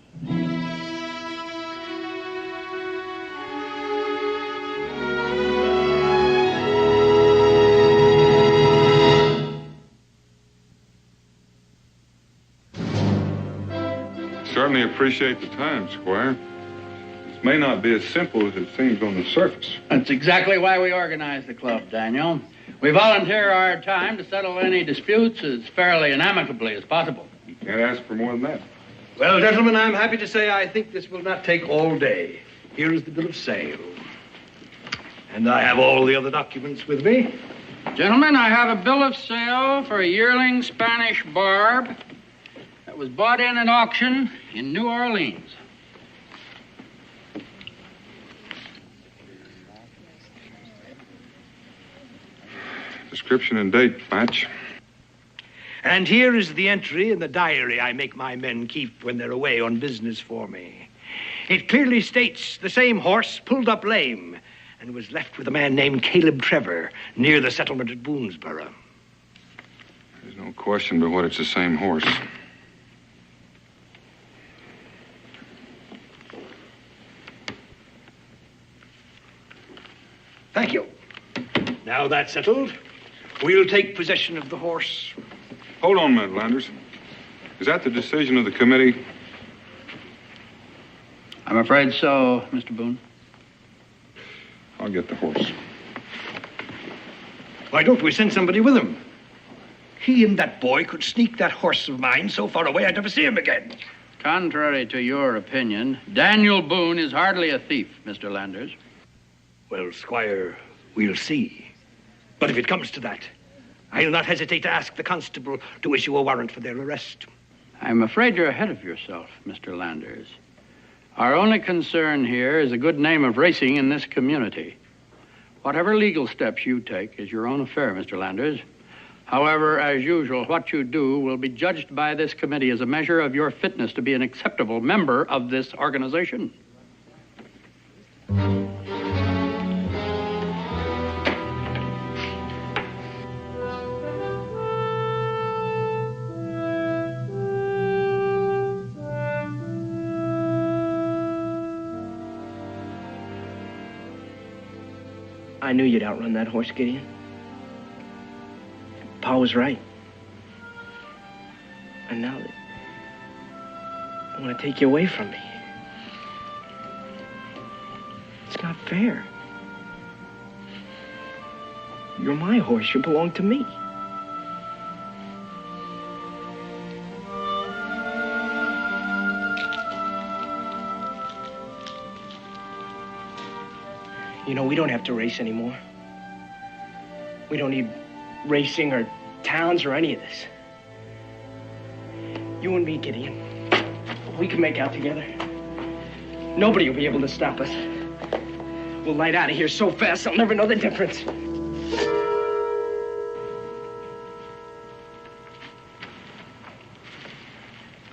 Certainly appreciate the time, Squire. This may not be as simple as it seems on the surface. That's exactly why we organized the club, Daniel. We volunteer our time to settle any disputes as fairly and amicably as possible. You can't ask for more than that. Well, gentlemen, I'm happy to say I think this will not take all day. Here is the bill of sale. And I have all the other documents with me. Gentlemen, I have a bill of sale for a yearling Spanish Barb that was bought in at auction in New Orleans. Description and date match. And here is the entry in the diary I make my men keep when they're away on business for me. It clearly states the same horse pulled up lame and was left with a man named Caleb Trevor near the settlement at Boonesboro. There's no question but what it's the same horse. Thank you. Now that's settled, we'll take possession of the horse. Hold on a minute, Landers. Is that the decision of the committee? I'm afraid so, Mr. Boone. I'll get the horse. Why don't we send somebody with him? He and that boy could sneak that horse of mine so far away I'd never see him again. Contrary to your opinion, Daniel Boone is hardly a thief, Mr. Landers. Well, Squire, we'll see. But if it comes to that, I'll not hesitate to ask the constable to issue a warrant for their arrest. I'm afraid you're ahead of yourself, Mr. Landers. Our only concern here is the good name of racing in this community. Whatever legal steps you take is your own affair, Mr. Landers. However, as usual, what you do will be judged by this committee as a measure of your fitness to be an acceptable member of this organization. I knew you'd outrun that horse, Gideon. Pa was right. And now that I want to take you away from me. It's not fair. You're my horse. You belong to me. You know, we don't have to race anymore. We don't need racing or towns or any of this. You and me, Gideon, we can make out together. Nobody will be able to stop us. We'll light out of here so fast, I'll never know the difference.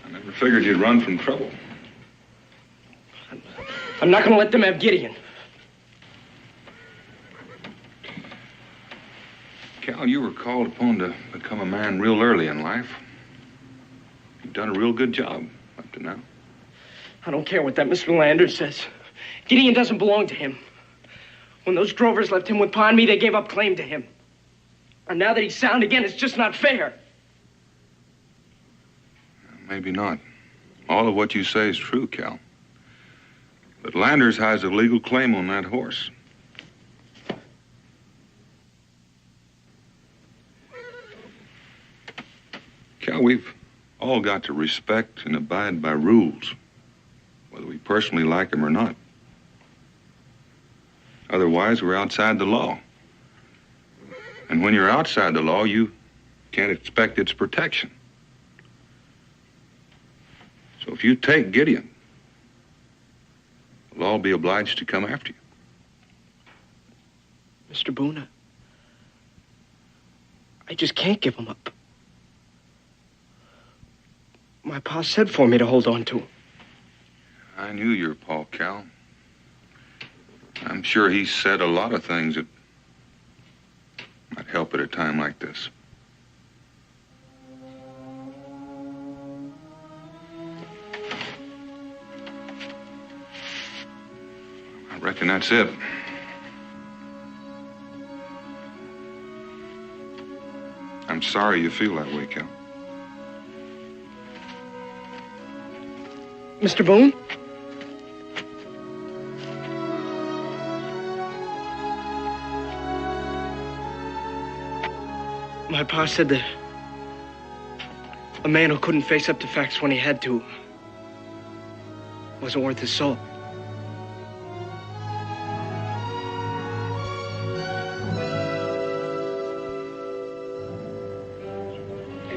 I never figured you'd run from trouble. I'm not going to let them have Gideon. Cal, you were called upon to become a man real early in life. You've done a real good job up to now. I don't care what that Mr. Landers says. Gideon doesn't belong to him. When those drovers left him with Pa and me, they gave up claim to him. And now that he's sound again, it's just not fair. Maybe not. All of what you say is true, Cal. But Landers has a legal claim on that horse. Cal, we've all got to respect and abide by rules, whether we personally like them or not. Otherwise, we're outside the law. And when you're outside the law, you can't expect its protection. So if you take Gideon, the law will be obliged to come after you. Mr. Boone, I just can't give him up. My pa said for me to hold on to him. I knew your pa, Cal. I'm sure he said a lot of things that might help at a time like this. I reckon that's it. I'm sorry you feel that way, Cal. Mr. Boone? My pa said that a man who couldn't face up to facts when he had to wasn't worth his salt.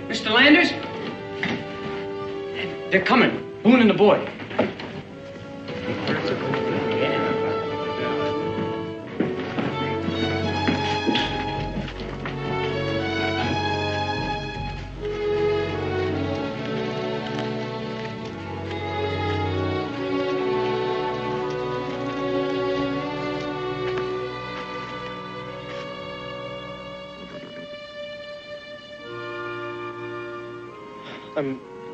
Mr. Landers? They're coming. Boone and the boy.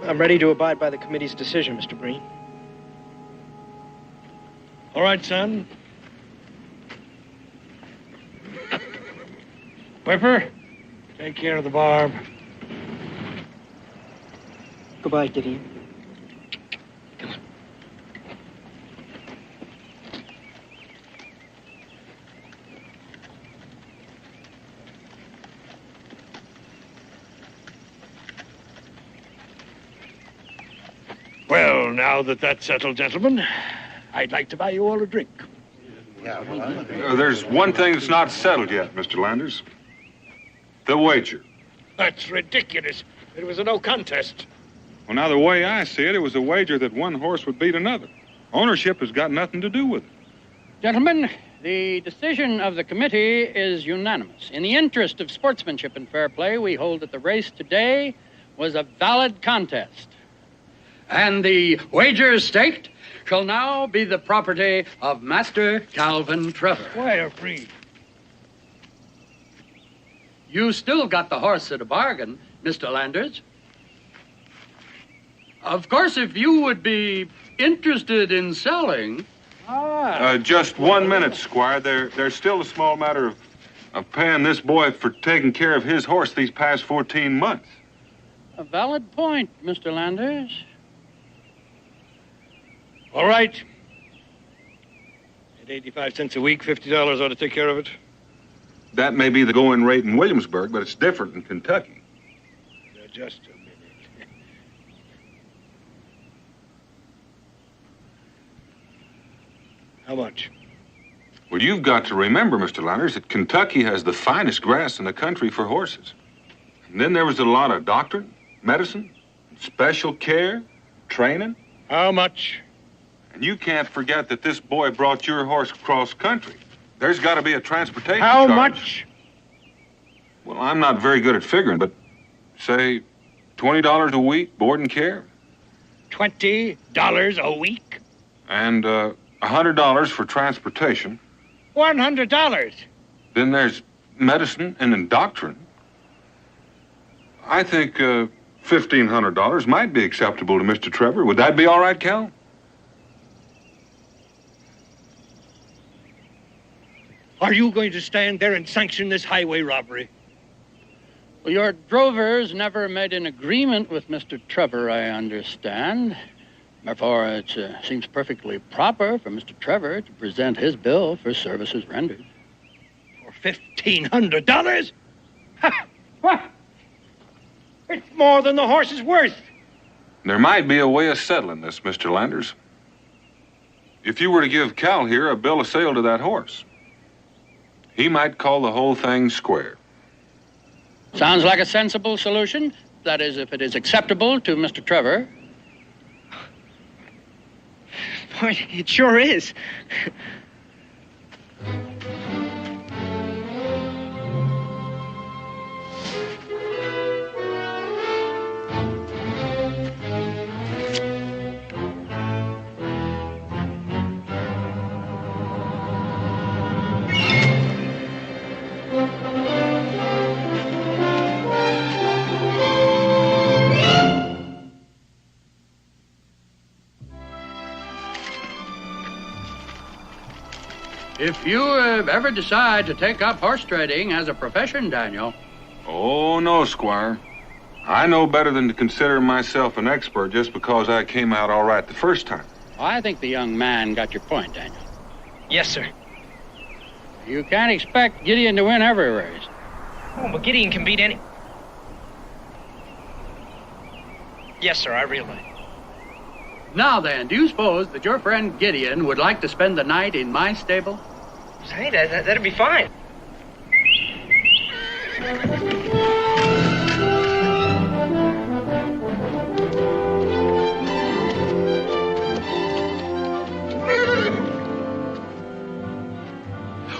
I'm ready to abide by the committee's decision, Mr. Breen. All right, son. Whipper? Take care of the barb. Goodbye, Gideon. Well, now that that's settled, gentlemen, I'd like to buy you all a drink. There's one thing that's not settled yet, Mr. Landers. The wager. That's ridiculous. It was a no contest. Well, now, the way I see it, it was a wager that one horse would beat another. Ownership has got nothing to do with it. Gentlemen, the decision of the committee is unanimous. In the interest of sportsmanship and fair play, we hold that the race today was a valid contest. And the wagers staked shall now be the property of Master Calvin Trevor. Squire Breen. You still got the horse at a bargain, Mr. Landers. Of course, if you would be interested in selling... Just 1 minute, Squire. There's still a small matter of paying this boy for taking care of his horse these past 14 months. A valid point, Mr. Landers. All right. At 85 cents a week, $50 ought to take care of it. That may be the going rate in Williamsburg, but it's different in Kentucky. Just a minute. How much? Well, you've got to remember, Mr. Landers, that Kentucky has the finest grass in the country for horses. And then there was a lot of doctrine, medicine, special care, training. How much? And you can't forget that this boy brought your horse cross country. There's got to be a transportation How charge. much? Well, I'm not very good at figuring, but say $20 a week, board and care. $20 a week? And $100 for transportation. $100. Then there's medicine and indoctrine. I think $1,500 might be acceptable to Mr. Trevor. Would that be all right, Cal? Are you going to stand there and sanction this highway robbery? Well, your drovers never made an agreement with Mr. Trevor, I understand. Therefore, it seems perfectly proper for Mr. Trevor to present his bill for services rendered. For $1,500? What? It's more than the horse is worth. There might be a way of settling this, Mr. Landers. If you were to give Cal here a bill of sale to that horse, he might call the whole thing square. Sounds like a sensible solution. That is, if it is acceptable to Mr. Trevor. Boy, it sure is. If you ever decide to take up horse trading as a profession, Daniel. Oh, no, Squire. I know better than to consider myself an expert just because I came out all right the first time. I think the young man got your point, Daniel. Yes, sir. You can't expect Gideon to win every race. Oh, but Gideon can beat any... Yes, sir, I realize. Now then, do you suppose that your friend Gideon would like to spend the night in my stable? Say, that'd be fine.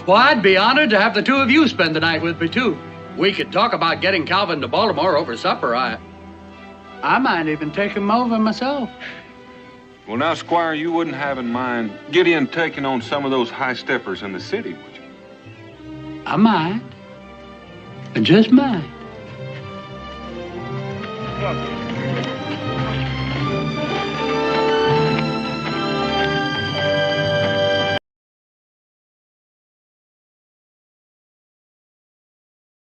Well, I'd be honored to have the two of you spend the night with me, too. We could talk about getting Calvin to Baltimore over supper. I might even take him over myself. Well, now, Squire, you wouldn't have in mind Gideon taking on some of those high steppers in the city, would you? I might. I just might. Come on.